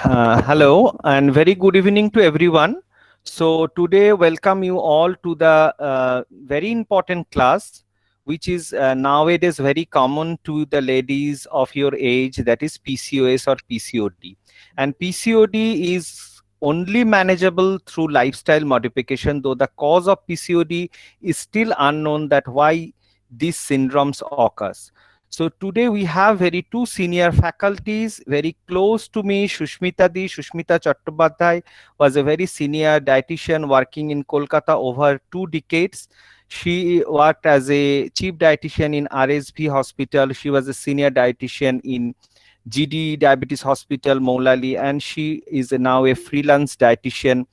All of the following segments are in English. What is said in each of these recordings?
Hello and very good evening to everyone. So today welcome you all to the very important class which is nowadays very common to the ladies of your age, that is PCOS or PCOD. And PCOD is only manageable through lifestyle modification, though the cause of PCOD is still unknown, that why these syndromes occurs. So today we have very two senior faculties very close to me. Shushmita Chattopadhyay was a very senior dietitian working in Kolkata over 2 decades. She worked as a chief dietitian in RSV Hospital. She was a senior dietitian in GD Diabetes Hospital, Moulali, and she is now a freelance dietitian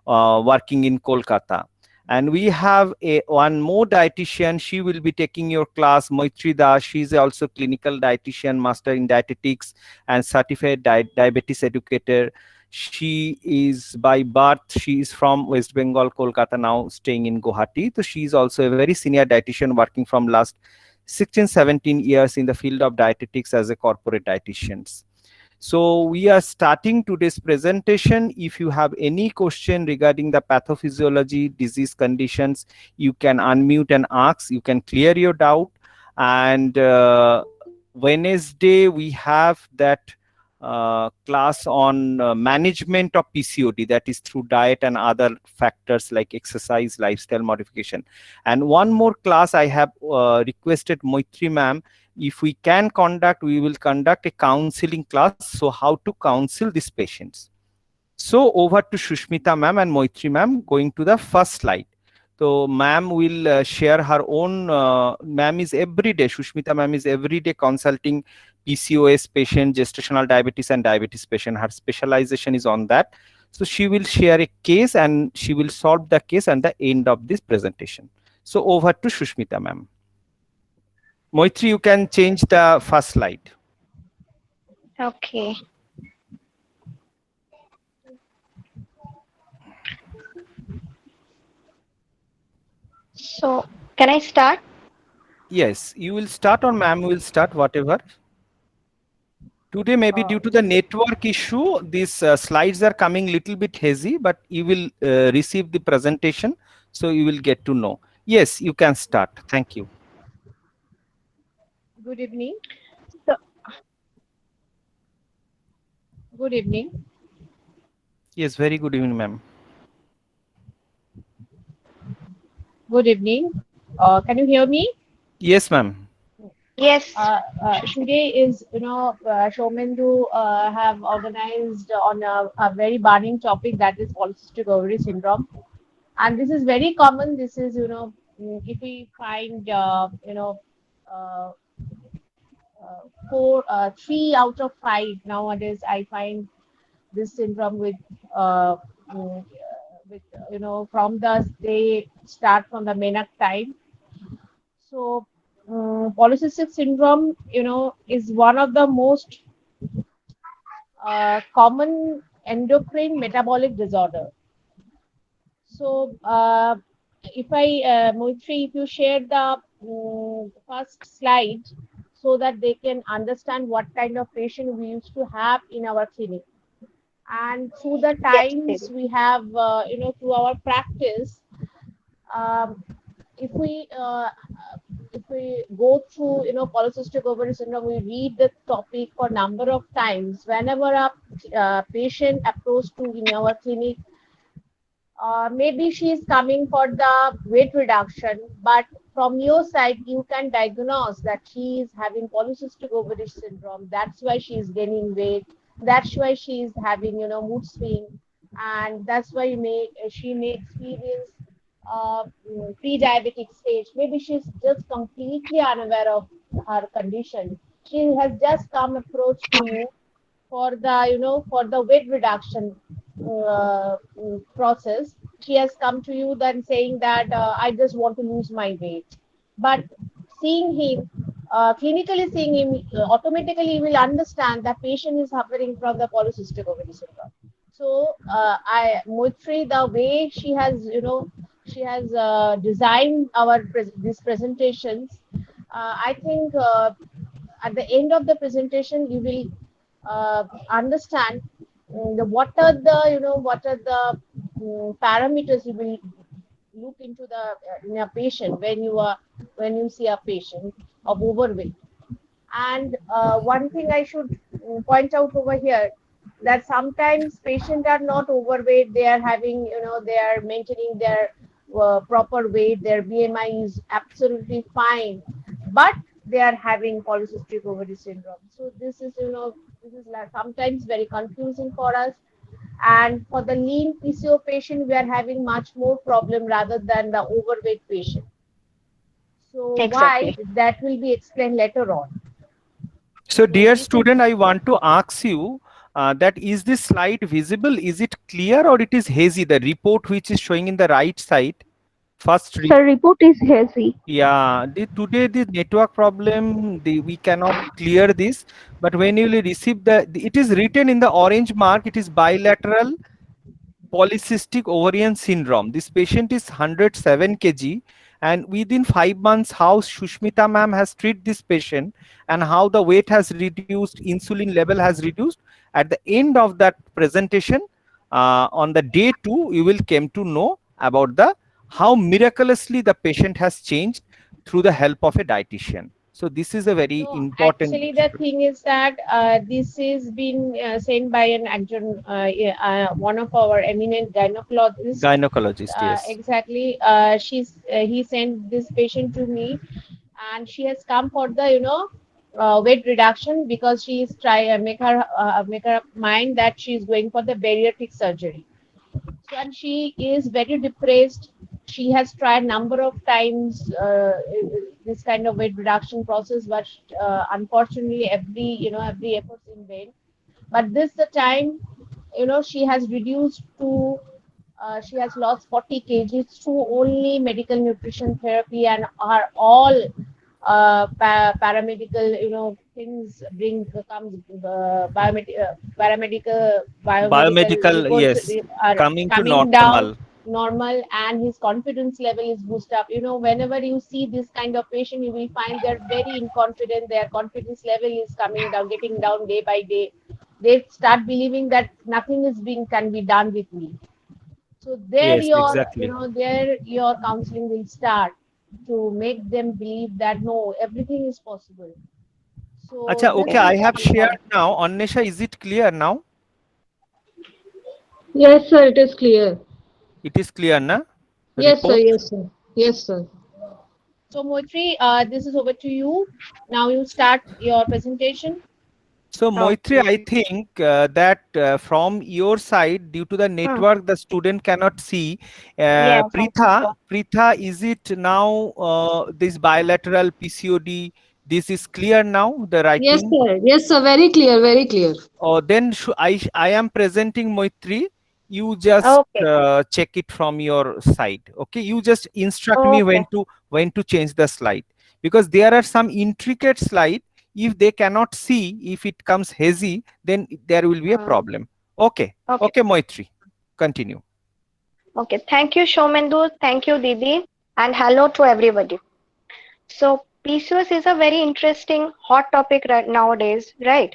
working in Kolkata. And we have one more dietitian. She will be taking your class, Maitri Das. She is also clinical dietitian, master in dietetics, and certified diabetes educator. She is by birth, she is from West Bengal, Kolkata, now staying in Guwahati. So she is also a very senior dietitian working from last 16, 17 years in the field of dietetics as a corporate dietitian. So we are starting today's presentation. If you have any question regarding the pathophysiology, disease conditions, you can unmute and ask. You can clear your doubt. And Wednesday, we have that class on management of PCOD, that is through diet and other factors like exercise, lifestyle modification. And one more class I have requested Maitri ma'am, if we can conduct, we will conduct a counseling class. So how to counsel these patients. So over to Shushmita ma'am and Maitri ma'am, going to the first slide. So ma'am will share her own, ma'am is every day, Shushmita ma'am is every day consulting PCOS patient, gestational diabetes and diabetes patient. Her specialization is on that. So she will share a case and she will solve the case at the end of this presentation. So over to Shushmita ma'am. Maitri, you can change the first slide. Okay. So, can I start? Yes, you will start or ma'am will start, whatever. Today, maybe due to the network issue, these slides are coming little bit hazy, but you will receive the presentation, so you will get to know. Yes, you can start. Thank you. Good evening. So, Good evening. Yes, very good evening, ma'am. Good evening. Can you hear me? Yes, ma'am. yes, Today is, Showmendu have organized on a very burning topic, that is polycystic ovary syndrome. And this is very common. This is, if we find, uh, three out of five nowadays, I find this syndrome uh, mm, with, from the, they start from the menarche time. So, polycystic syndrome, is one of the most common endocrine metabolic disorder. So, Moitri, if you share the first slide so that they can understand what kind of patient we used to have in our clinic. And through the yes, times baby. we have, through our practice, um, if we go through polycystic ovary syndrome, we read the topic for number of times. Whenever a patient approaches to in our clinic, maybe she is coming for the weight reduction, but from your side you can diagnose that she is having polycystic ovary syndrome. That's why she is gaining weight. That's why she is having mood swing, and that's why she may experience pre-diabetic stage. Maybe she's just completely unaware of her condition. She has just come approach to you for the for the weight reduction process. She has come to you then saying that I just want to lose my weight. But seeing him, clinically seeing him, automatically you will understand that patient is suffering from the polycystic ovary syndrome. So Moitri, the way she has designed our these presentations, I think at the end of the presentation you will understand what are the parameters you will look into the in a patient when you see a patient of overweight. And one thing I should point out over here, that sometimes patients are not overweight, they are having, they are maintaining their proper weight, their BMI is absolutely fine, but they are having polycystic ovary syndrome. So this is, this is like sometimes very confusing for us. And for the lean PCO patient, we are having much more problem rather than the overweight patient. So why, Exactly. that will be explained later on. So So dear this is, student, I want to ask you that is this slide visible? Is it clear or it is hazy? The report which is showing in the right side, first Sir, report is hazy. yeah, today the network problem, we cannot clear this, but when you will receive it is written in the orange mark, it is bilateral polycystic ovarian syndrome. This patient is 107 kg, and within 5 months, how Shushmita ma'am has treated this patient and how the weight has reduced, insulin level has reduced. At the end of that presentation, on the day 2, you will came to know about the how miraculously the patient has changed through the help of a dietitian. So this is a very no, important. actually the thing is that this is been sent by an adjunct, one of our eminent gynecologists. Gynecologist, yes. Exactly, he sent this patient to me, and she has come for the weight reduction because she is make her mind that she is going for the bariatric surgery. So, and she is very depressed. She has tried number of times this kind of weight reduction process, but unfortunately, every effort in vain. But this the time, she has reduced to. She has lost 40 kgs through only medical nutrition therapy, and are all paramedical, things comes paramedical biomedical Biomedical, reports yes, are coming to coming down normal. normal, and his confidence level is boosted up. Whenever you see this kind of patient, you will find they're very inconfident, their confidence level is coming down, getting down day by day. They start believing that nothing is being can be done with me. So there Yes, your, exactly. there your counseling will start to make them believe that no, everything is possible. So Acha, this okay, is I the have shared now. Annesha, is it clear now? Yes, sir, it is clear. It is clear, na? Yes, sir, Report. yes, sir. Yes, sir. so Moitri, this is over to you. Now you start your presentation. So, Moitri, Okay. I think that from your side, due to the Hmm. network, the student cannot see. Yes, I think Pritha, so. Pritha, is it now this bilateral PCOD? This is clear now, the Yes, writing? sir. Yes, sir. Very clear, very clear. Then I am presenting Moitri. You just Okay. check it from your side. Okay, you just instruct me Okay. when to change the slide, because there are some intricate slide. If they cannot see, if it comes hazy, then there will be a Hmm. problem. Okay, Okay. okay, Moitri, continue. Okay. Thank you, Shomendu. Thank you, Didi. And hello to everybody. So, PCOS is a very interesting hot topic right nowadays, right?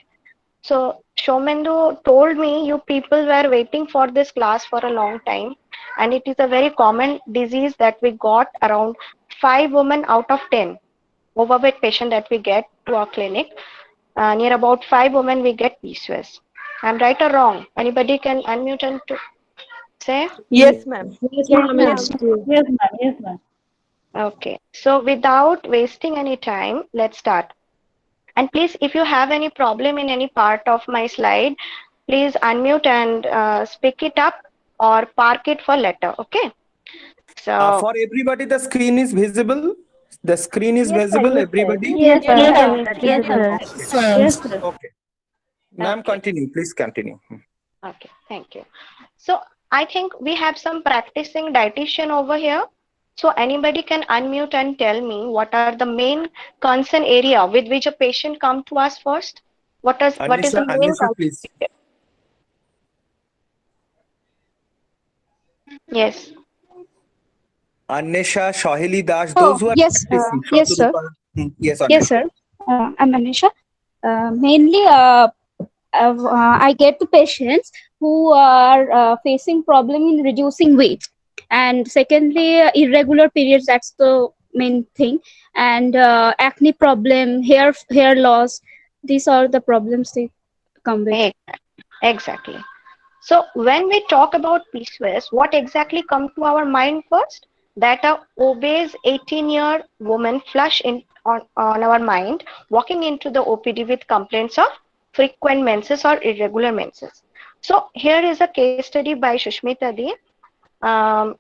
So, Shomendu told me you people were waiting for this class for a long time, and it is a very common disease that we got around 5 women out of 10 overweight patient that we get to our clinic. Near about 5 women we get PCOS. I'm right or wrong? Anybody can unmute and to say? Yes, ma'am. Yes, Yes, ma'am, ma'am. it's true. Yes, ma'am. Yes, ma'am. Okay. So, without wasting any time, let's start. And please, if you have any problem in any part of my slide, please unmute and speak it up or park it for later. Okay. So, For everybody, the screen is visible. The screen is Yes, sir. visible, Yes, sir. everybody. Yes, yes, sir. sir. Yes, Yes, sir. sir. Yes, sir. Okay. Ma'am, Okay. continue. Please continue. Okay. Thank you. So, I think we have some practicing dietitian over here. So, anybody can unmute and tell me what are the main concern area with which a patient come to us first? What is the main Anisha, concern? please. Yes. Anisha, Shahili Das, Oh, those who are yes, practicing. yes, sir. Shaturupa. Yes, Yes, Anisha. sir. I'm Manisha. Mainly, I get the patients who are facing problem in reducing weight, and secondly, irregular periods. That's the main thing, and acne problem, hair loss. These are the problems they come with. Exactly. So when we talk about PCOS, what exactly comes to our mind first? That a obese 18-year woman flush in on our mind, walking into the OPD with complaints of frequent menses or irregular menses. So here is a case study by Shushmita Di. Um,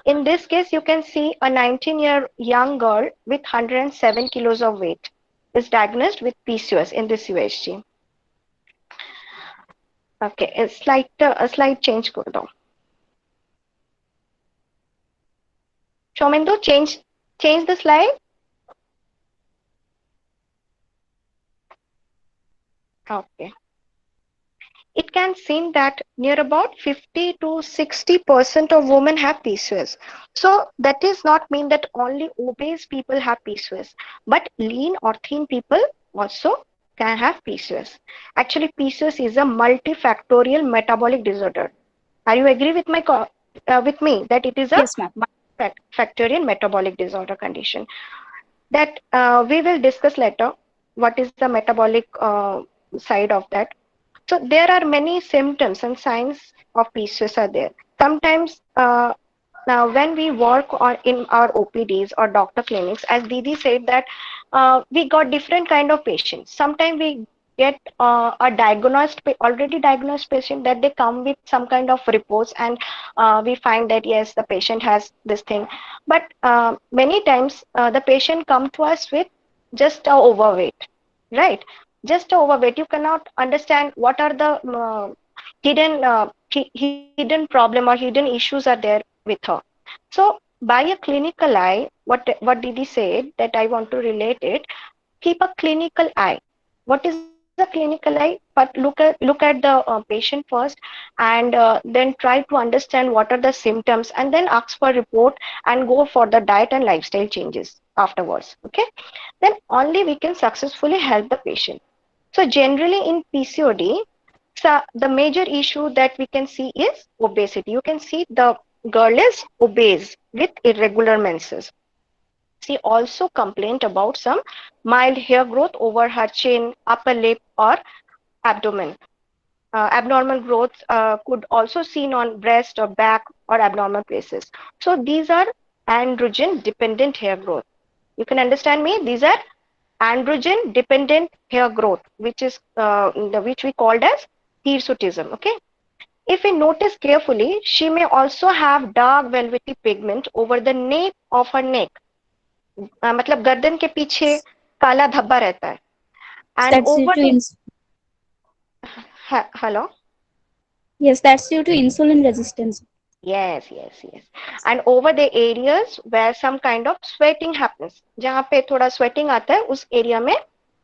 in this case, you can see a 19-year young girl with 107 kilos of weight is diagnosed with PCOS in this USG. Okay, a slight change कर दो. Shomindu, change the slide. Okay. It can seem that near about 50 to 60% of women have PCOS. So that does not mean that only obese people have PCOS, but lean or thin people also can have PCOS. Actually, PCOS is a multifactorial metabolic disorder. Are you agree with with me that it is a Yes, ma'am. multifactorial metabolic disorder condition? That we will discuss later. What is the metabolic side of that? So there are many symptoms and signs of PCOS are there. Sometimes now when we work on in our OPDs or doctor clinics, as Didi said that we got different kind of patients. Sometimes we get a already diagnosed patient that they come with some kind of reports, and we find that yes, the patient has this thing. But many times the patient come to us with just a overweight, right? Just a overweight. You cannot understand what are the hidden problem or hidden issues are there with her. So by a clinical eye, what Didi said that I want to relate it. Keep a clinical eye. What is a clinical eye? But look at the patient first, and then try to understand what are the symptoms, and then ask for report and go for the diet and lifestyle changes afterwards. Okay, then only we can successfully help the patient. So generally in PCOD, so the major issue that we can see is obesity. You can see the girl is obese with irregular menses. She also complained about some mild hair growth over her chin, upper lip, or abdomen. Abnormal growth could also seen on breast or back or abnormal places. So these are androgen dependent hair growth. You can understand me? These are androgen dependent hair growth, which we called as hirsutism. Okay. If we notice carefully, she may also have dark velvety pigment over the nape of her neck. मतलब गर्दन के पीछे काला धब्बा रहता है. And That's due over to the hello. yes, that's due to insulin resistance. Yes. And over the areas where some kind of sweating happens, जहाँ पे थोड़ा sweating आता है, उस area में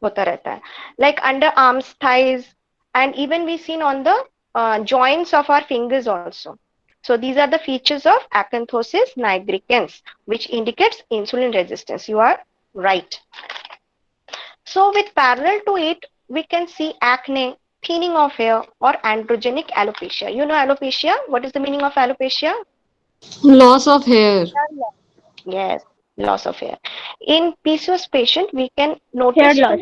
होता रहता है. Like under arms, thighs, and even we seen on the joints of our fingers also. So these are the features of acanthosis nigricans, which indicates insulin resistance. You are right. So with parallel to it, we can see acne, thinning of hair, or androgenic alopecia. You know alopecia? What is the meaning of alopecia? Loss of hair. Yes, loss of hair. In PCOS patient, we can Hair notice loss.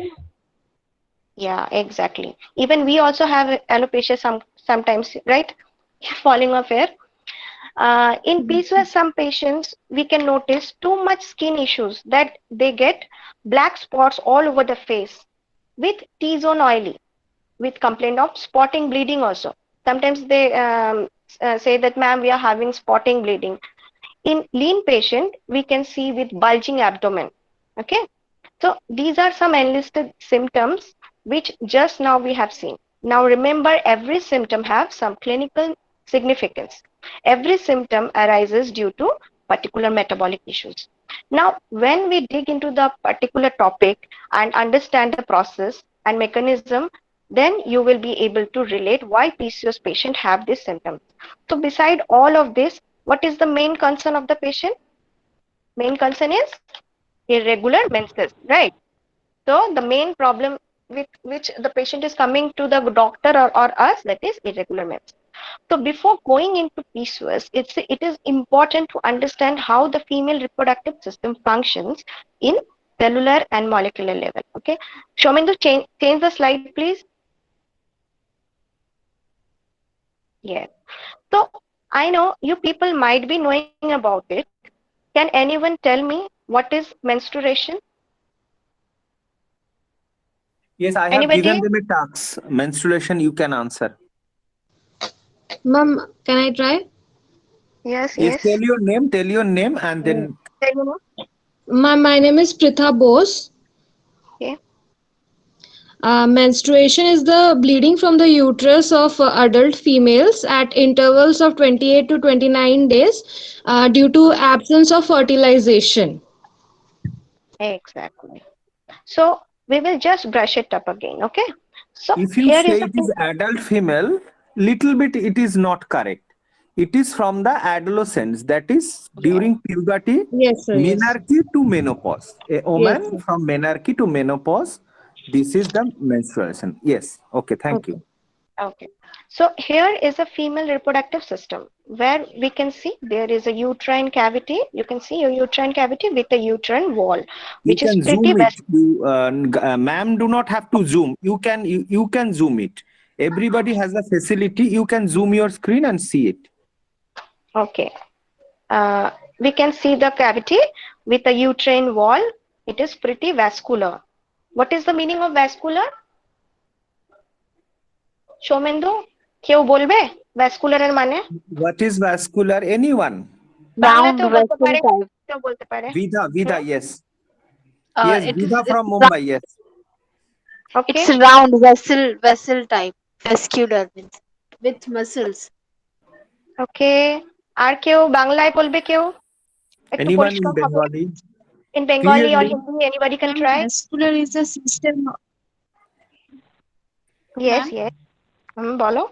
yeah, exactly. Even we also have alopecia sometimes, right? Falling of hair. In PCOS, some patients we can notice too much skin issues that they get black spots all over the face with T-zone oily, with complaint of spotting bleeding also. Sometimes they say that, ma'am, we are having spotting bleeding. In lean patient, we can see with bulging abdomen. Okay, so these are some enlisted symptoms which just now we have seen. Now remember, every symptom have some clinical significance. Every symptom arises due to particular metabolic issues. Now, when we dig into the particular topic and understand the process and mechanism, then you will be able to relate why PCOS patient have this symptom. So beside all of this, what is the main concern of the patient? Main concern is irregular menses, right? So the main problem with which the patient is coming to the doctor or us, that is irregular menses. So before going into PCOS, it is important to understand how the female reproductive system functions in cellular and molecular level. Okay, Shomendu, change the slide, please. Yes. So I know you people might be knowing about it. Can anyone tell me what is menstruation? Yes, I have Anybody? given them a task. Menstruation, you can answer. Ma'am, can I try? Yes, Yes, yes. tell your name, and then Tell me more. Ma'am, my name is Pritha Bose. Okay. Menstruation is the bleeding from the uterus of adult females at intervals of 28 to 29 days due to absence of fertilization. Exactly. So we will just brush it up again. Okay. So if you here say is it is adult female, little bit it is not correct. It is from the adolescence, that is yes. during puberty, Yes, sir. Yes. menarche to menopause. A Yes, woman sir. from menarche to menopause, this is the menstruation. Yes. Okay. Thank Okay. you. Okay. So here is a female reproductive system where we can see there is a uterine cavity. You can see a uterine cavity with a uterine wall, You which is can pretty zoom it. vast. Ma'am, do not have to zoom. You can zoom it. Everybody has a facility. You can zoom your screen and see it. Okay. Uh, we can see the cavity with a uterine wall. It is pretty vascular. What is the meaning of vascular? Soumendu কেউ বলবে vascular এর মানে? What is vascular? Anyone? Round বাংলাতেও বলতে vessel পারে, type. কেউ বলতে পারে। Vida, hmm? yes. Yes, It is Vida from it's Mumbai, yes. Okay. it's round vessel type. Vascular means with muscles. Okay. আর কেউ বাংলায় বলবে কেউ? একটু Anyone in পরিষ্কার হবে। Bengali? In Bengali or Clearly? Hindi, anybody can try? Vascular is a system. Yes, Ma'am? yes. বলো।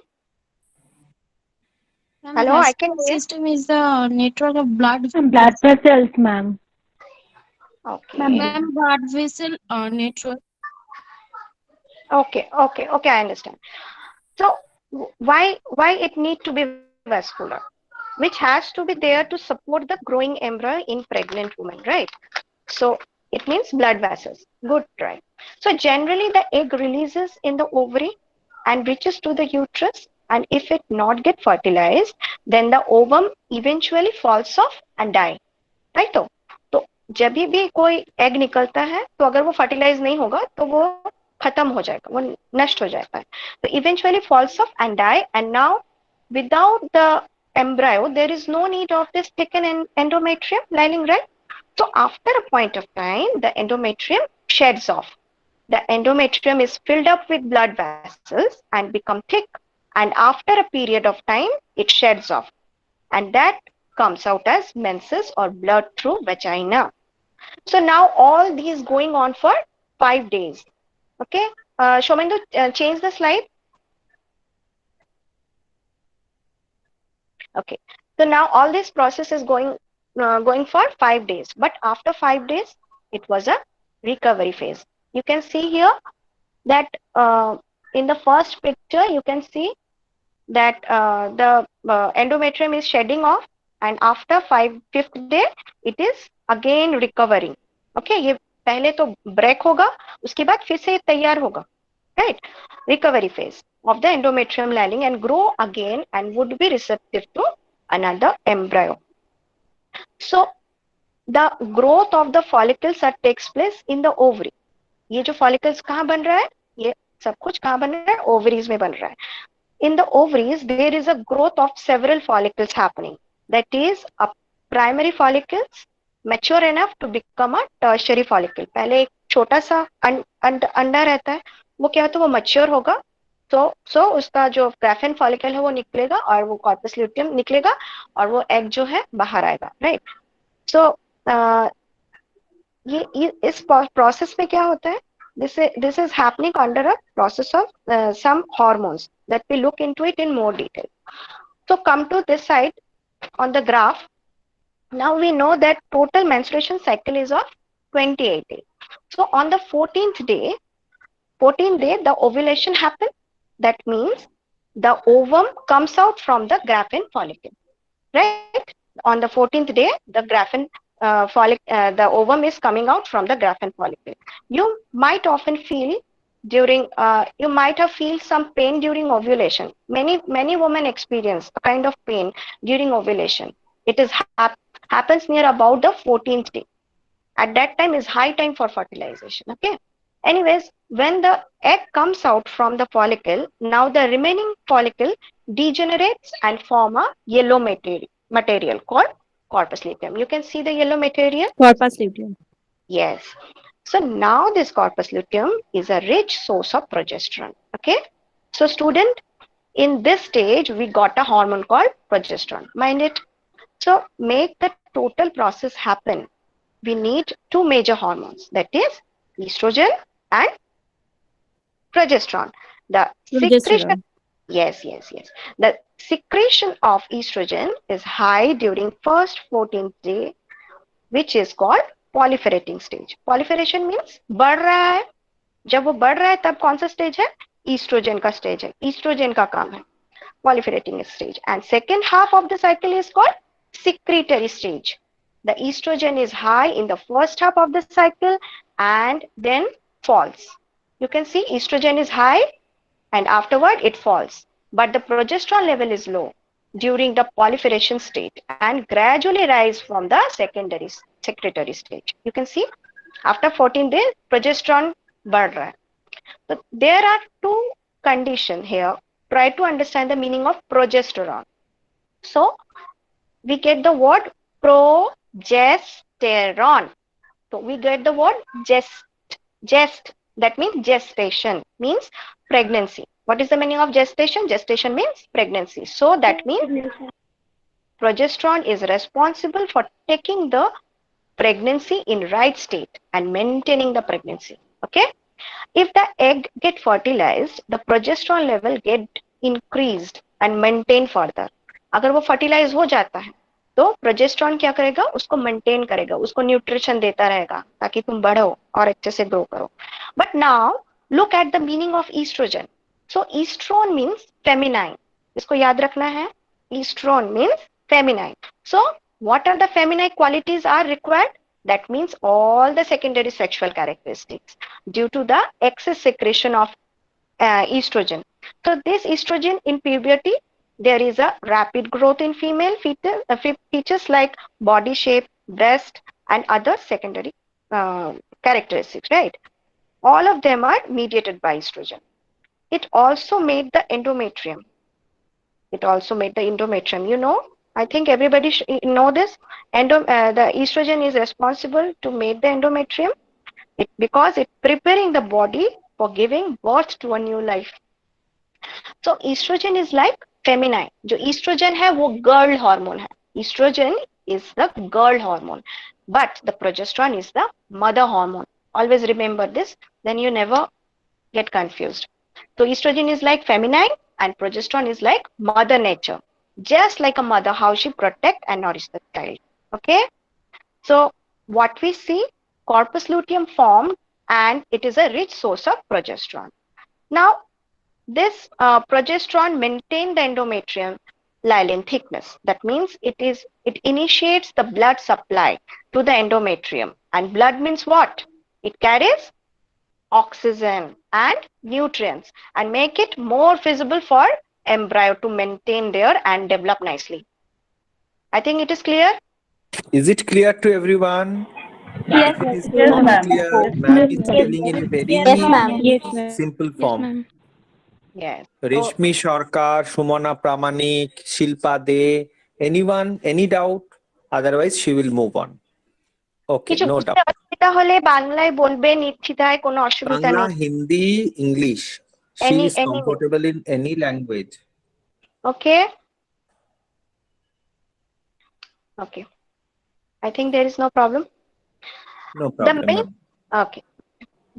Ma'am, Hello, I can vascular hear. system is the network of blood. Blood vessels, ma'am. Okay. Ma'am, blood vessel network. Okay, I understand. So why it need to be vascular? Which has to be there to support the growing embryo in pregnant women, right? So it means blood vessels. Good try. So generally the egg releases in the ovary and reaches to the uterus, and if it not get fertilized, then the ovum eventually falls off and die. Right? तो जब भी कोई egg निकलता है तो अगर वो fertilise नहीं होगा तो वो खत्म हो जाएगा, वो नष्ट हो जाता है. तो eventually falls off and die, and now without the embryo there is no need of this thickened endometrium lining, right? So after a point of time the endometrium sheds off. The endometrium is filled up with blood vessels and become thick, and after a period of time it sheds off, and that comes out as menses or blood through vagina. So now all these going on for 5 days. Okay, Shomendu, change the slide. Okay, so now all this process is going for 5 days, but after 5 days it was a recovery phase. You can see here that in the first picture you can see that the endometrium is shedding off, and after 5th day it is again recovering. Okay, ये पहले तो break होगा, उसके बाद फिर से तैयार होगा, right? Recovery phase of the endometrium lining and grow again and would be receptive to another embryo. So the growth of the follicles that takes place in the ovary. ये जो follicles कहाँ बन रहा है, ये सब कुछ कहाँ बन रहा है, ovaries में बन रहा है. In the ovaries there is a growth of several follicles happening, that is a primary follicles mature enough to become a tertiary follicle. पहले एक छोटा सा अंडा रहता है, वो क्या होता है, वो mature होगा, so उसका जो ग्राफेन follicle है वो निकलेगा और वो corpus luteum निकलेगा और वो egg जो है बाहर आएगा, right? So ये इस process में क्या होता है, this is happening under a process of some hormones that we look into it in more detail. So come to this side on the graph. Now we know that total menstruation cycle is of 28 days. So on the 14th day 14th day, the ovulation happens. That means the ovum comes out from the Graafian follicle, right? On the 14th day, the Graafian the ovum is coming out from the Graafian follicle. You might often feel during, you might have feel some pain during ovulation. Many women experience a kind of pain during ovulation. It is happens near about the 14th day. At that time is high time for fertilization. Okay. Anyways, when the egg comes out from the follicle, now the remaining follicle degenerates and form a yellow material called corpus luteum. You can see the yellow material. Corpus luteum. Yes. So now this corpus luteum is a rich source of progesterone. Okay. So student, in this stage, we got a hormone called progesterone. Mind it. So make the total process happen, we need two major hormones, that is estrogen and progesterone. The secretion, yes. The secretion of estrogen is high during first 14th day, which is called proliferating stage. Proliferation means बढ़ रहा है. जब वो बढ़ रहा है तब कौन सा स्टेज है? ईस्ट्रोजन का स्टेज है. ईस्ट्रोजन का काम है proliferating stage. And second half of the cycle is called secretory stage. The estrogen is high in the first half of the cycle and then falls. You can see estrogen is high and afterward it falls. But the progesterone level is low during the proliferation state and gradually rise from the secretory stage. You can see after 14 days, progesterone बढ़ रहा है. So there are two conditions here. Try to understand the meaning of progesterone. So we get the word progesterone. So we get the word gest. That means gestation, means pregnancy. What is the meaning of gestation? Gestation means pregnancy. So that means progesterone is responsible for taking the pregnancy in right state and maintaining the pregnancy. Okay. If the egg get fertilized, the progesterone level get increased and maintained further. अगर वो fertilize हो जाता है, तो progesterone क्या करेगा? उसको maintain करेगा, उसको nutrition देता रहेगा, ताकि तुम बढ़ो और अच्छे से grow करो. But now look at the meaning of estrogen. So estrone means feminine. इसको याद रखना है. Estrone means feminine. So what are the feminine qualities are required? That means all the secondary sexual characteristics due to the excess secretion of estrogen. So this estrogen in puberty, there is a rapid growth in female features like body shape, breast, and other secondary characteristics, right? All of them are mediated by estrogen. It also made the endometrium. You know, I think everybody know this. The estrogen is responsible to make the endometrium because it's preparing the body for giving birth to a new life. So estrogen is like feminine. जो estrogen है वो girl hormone है. Estrogen is the girl hormone, but the progesterone is the mother hormone. Always remember this, then you never get confused. So estrogen is like feminine and progesterone is like mother nature. Just like a mother, how she protect and nourish the child. Okay. So what we see, corpus luteum formed and it is a rich source of progesterone. Now, this progesterone maintains the endometrium myelin thickness. That means it initiates the blood supply to the endometrium. And blood means what? It carries oxygen and nutrients and make it more feasible for embryo to maintain there and develop nicely. I think it is clear. Is it clear to everyone? Yes, If it is yes, not ma'am. clear, ma'am is telling in a very simple form. Yes. Reshmi Sarkar, Sumana Pramanik, Shilpa De, anyone, any doubt? Otherwise, she will move on. Okay, কিছু no বুঝতে doubt. অসুবিধা হলে বাংলায় বলবেন, নিশ্চিতায় কোনো অসুবিধা Bangla, নেই. Hindi, English. She is Any comfortable in any language. Okay. Okay. I think there is no problem. No problem. main- ma'am. Okay.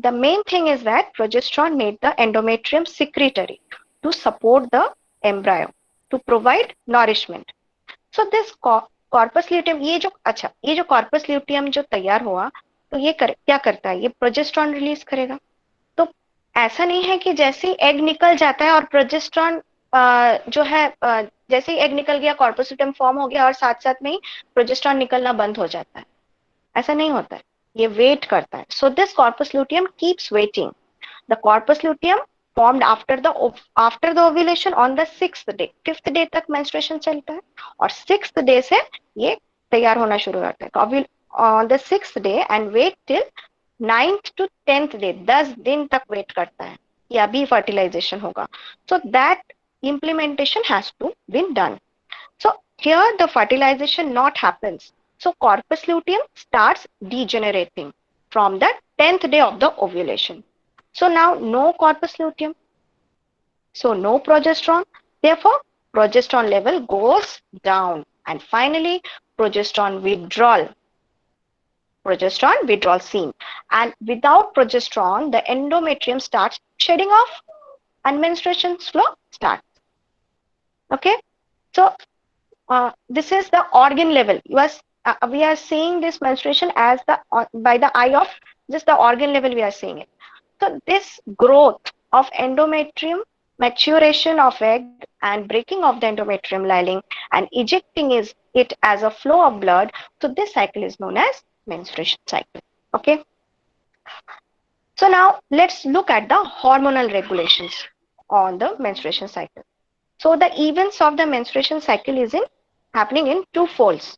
The main thing is that progesterone made the endometrium secretory to support the embryo, to provide nourishment. So this corpus luteum, ये जो corpus luteum जो तैयार हुआ, तो ये क्या करता है? ये progesterone रिलीज करेगा. तो ऐसा नहीं है कि जैसे ही एग निकल जाता है और प्रोजेस्टेरॉन जो है जैसे ही एग निकल गया कॉर्पस्लूटियम फॉर्म हो गया और साथ साथ में ही प्रोजेस्टेरॉन निकलना बंद हो जाता है, ऐसा नहीं होता है, ये वेट करता है. So this corpus luteum keeps waiting. The corpus luteum formed after the ovulation on the 6th day. 5th day तक मेंस्ट्रुएशन चलता है और 6th डे से ये तैयार होना शुरू होता है on the 6th day and wait till 9th to 10th day. 10 दिन तक वेट करता है कि अभी फर्टिलाइजेशन होगा. So that implementation has to be done. So here the fertilization not happens. So corpus luteum starts degenerating from the 10th day of the ovulation. So now no corpus luteum. So no progesterone. Therefore, progesterone level goes down. And finally, progesterone withdrawal. Progesterone withdrawal seen. And without progesterone, the endometrium starts shedding off and menstruation flow starts. Okay. So this is the organ level. We are seeing this menstruation as by the eye of just the organ level. We are seeing it. So this growth of endometrium, maturation of egg, and breaking of the endometrium lining and ejecting it as a flow of blood. So this cycle is known as menstruation cycle. Okay. So now let's look at the hormonal regulations on the menstruation cycle. So the events of the menstruation cycle is happening in two folds.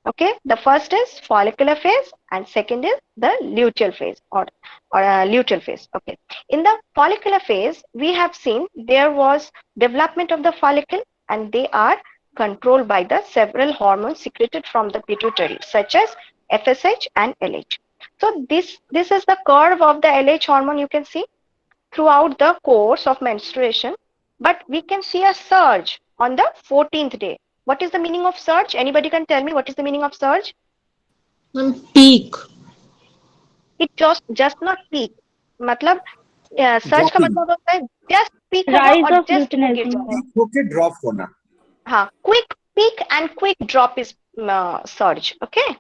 Okay, the first is follicular phase and second is the luteal phase or luteal phase. Okay, in the follicular phase, we have seen there was development of the follicle and they are controlled by the several hormones secreted from the pituitary, such as FSH and LH. So this is the curve of the LH hormone you can see throughout the course of menstruation, but we can see a surge on the 14th day. What is the meaning of surge? Anybody can tell me what is the meaning of surge? Peak. It just not peak. मतलब surge का मतलब होता है just peak होगा Rise और of just गिर luteinizing. जाएगा. होके ड्रॉप होना. हाँ, quick peak and quick drop is surge. Okay,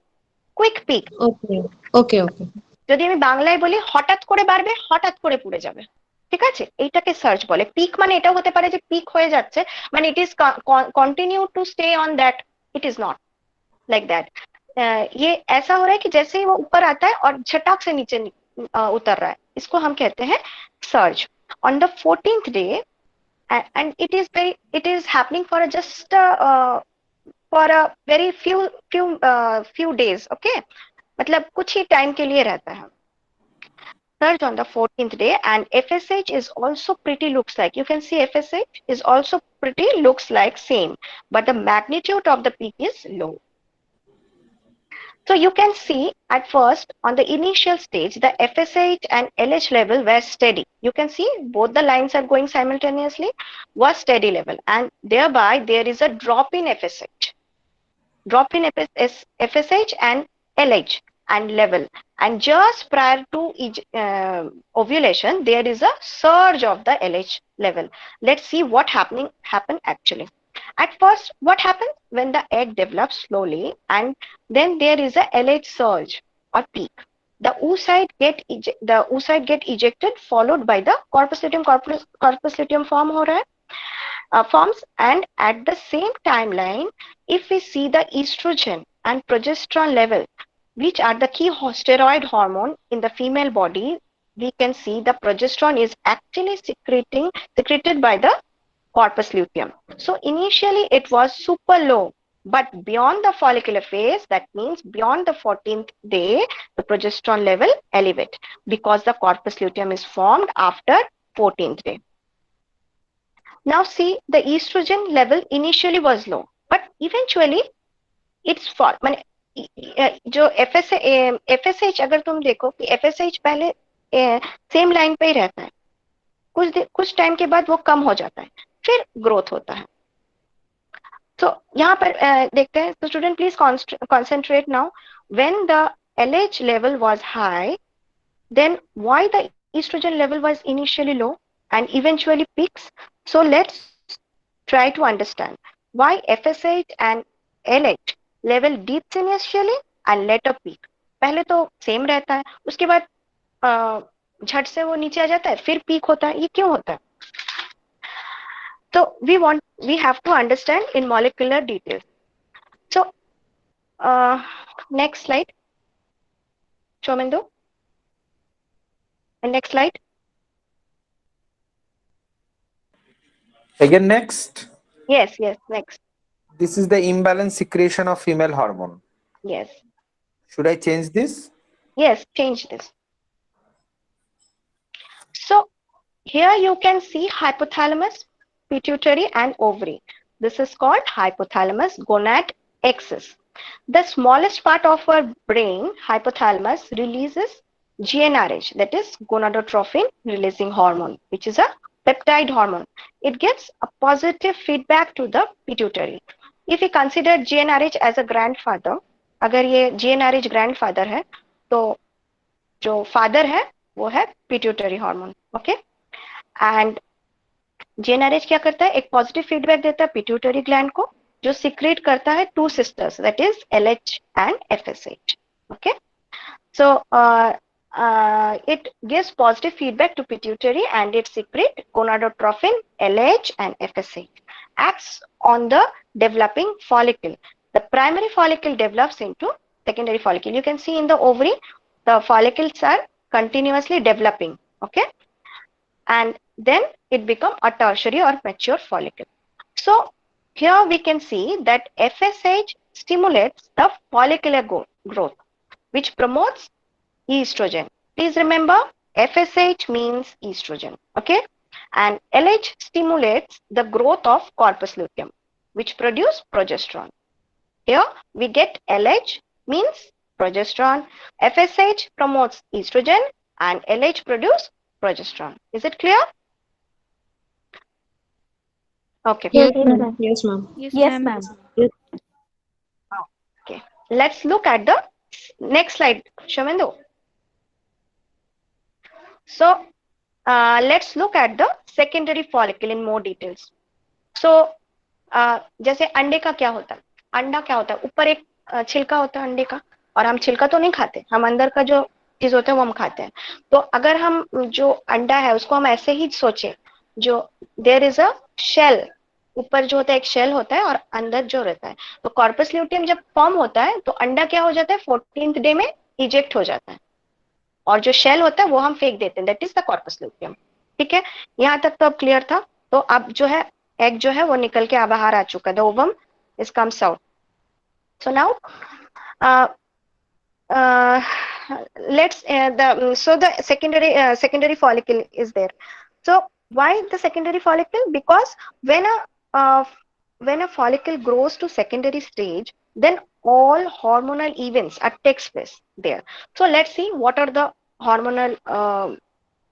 quick peak. Okay. Okay. Okay. যদি আমি বাংলায় বলি হঠাৎ করে বাড়বে, হঠাৎ করে পড়ে যাবে. ঠিক আছে, এইটাকে সার্চ বলে. পিক মানে এটাও হতে পারে যে পিক হয়ে যাচ্ছে, মানে it is continue to stay on that. It is not like that. ये ऐसा हो रहा है कि जैसे ही वो ऊपर आता है और झटाक से नीचे उतर रहा है, इसको हम कहते हैं surge. On the 14th day and it is happening for just for a very few days. Okay, मतलब कुछ ही टाइम के लिए रहता है. Surge on the 14th day and FSH is also pretty looks like, you can see FSH is also pretty looks like same, but the magnitude of the peak is low. So you can see at first on the initial stage the FSH and LH level were steady. You can see both the lines are going simultaneously, was steady level, and thereby there is a drop in FSH. Drop in FSH and LH and level, and just prior to ovulation there is a surge of the LH level. Let's see what happened actually. At first, what happens when the egg develops slowly and then there is a LH surge or peak. The oocyte get ejected, followed by the corpus luteum form हो रहा है, forms, and at the same timeline, if we see the estrogen and progesterone level, which are the key steroid hormone in the female body, we can see the progesterone is actually secreted by the corpus luteum. So initially it was super low, but beyond the follicular phase, that means beyond the 14th day, the progesterone level elevate because the corpus luteum is formed after 14th day. Now see, the estrogen level initially was low, but eventually it's fall. जो FSH अगर तुम देखो कि FSH पहले same line पे ही रहता है, कुछ टाइम के बाद वो कम हो जाता है, फिर ग्रोथ होता है. तो यहाँ पर देखते हैं. तो student please concentrate now. When the LH level was high, then why the estrogen level was initially low and eventually peaks? So let's try to understand why FSH and LH level dips initially and later peak. पहले तो same रहता है, उसके बाद झट से वो नीचे आ जाता है, फिर पीक होता है, ये क्यों होता है? तो we have to understand in molecular details. So next slide, Shomendu. And next slide. Again, next. Yes, next. This is the imbalance secretion of female hormone. Yes, Should I change this? yes, change this. So here you can see hypothalamus, pituitary and ovary. This is called hypothalamus gonad axis. The smallest part of our brain, hypothalamus, releases GnRH, that is gonadotrophin releasing hormone, which is a peptide hormone. It gives a positive feedback to the pituitary. If we consider GnRH as a grandfather, अगर ये GnRH grandfather है, तो जो father है वो है pituitary hormone, okay? And GnRH क्या करता है? एक पॉजिटिव फीडबैक देता है पिट्यूटरी ग्लैंड को, जो सिक्रेट करता है two sisters, that is LH and FSH. Okay, so it gives positive feedback to pituitary and it secretes gonadotropin, LH and FSH. Acts on the developing follicle. The primary follicle develops into secondary follicle. You can see in the ovary, the follicles are continuously developing. Okay, and then it becomes a tertiary or mature follicle. So here we can see that FSH stimulates the follicular growth, which promotes estrogen. Please remember, FSH means estrogen, okay? And LH stimulates the growth of corpus luteum, which produce progesterone. Here we get LH means progesterone, FSH promotes estrogen, and LH produce progesterone. Is it clear? Okay. Yes, ma'am. Yes, ma'am. Yes, ma'am. Okay. Let's look at the next slide, Shomendu. So let's look at the secondary follicle in more details. So जैसे अंडे का क्या होता है? अंडा क्या होता है? ऊपर एक छिलका होता है अंडे का, और हम छिलका तो नहीं खाते, हम अंदर का जो चीज होता है वो हम खाते हैं. तो अगर हम जो अंडा है उसको हम ऐसे ही सोचे, जो देयर इज अ शेल, ऊपर जो होता है एक शेल होता है और अंदर जो रहता है, तो कॉर्पस ल्यूटियम जब फॉर्म होता है तो अंडा क्या हो जाता है? 14th डे में इजेक्ट हो जाता है, और जो शेल होता है वो हम फेंक देते हैं, that is the corpus luteum. ठीक है, यहाँ तक तो अब क्लियर था. तो अब जो है एग जो है वो निकल के बाहर आ चुका है, the ovum is comes out. So now let's the secondary follicle is there. So why the secondary follicle? Because when a follicle grows to secondary stage, then all hormonal events takes place there. So let's see what are the hormonal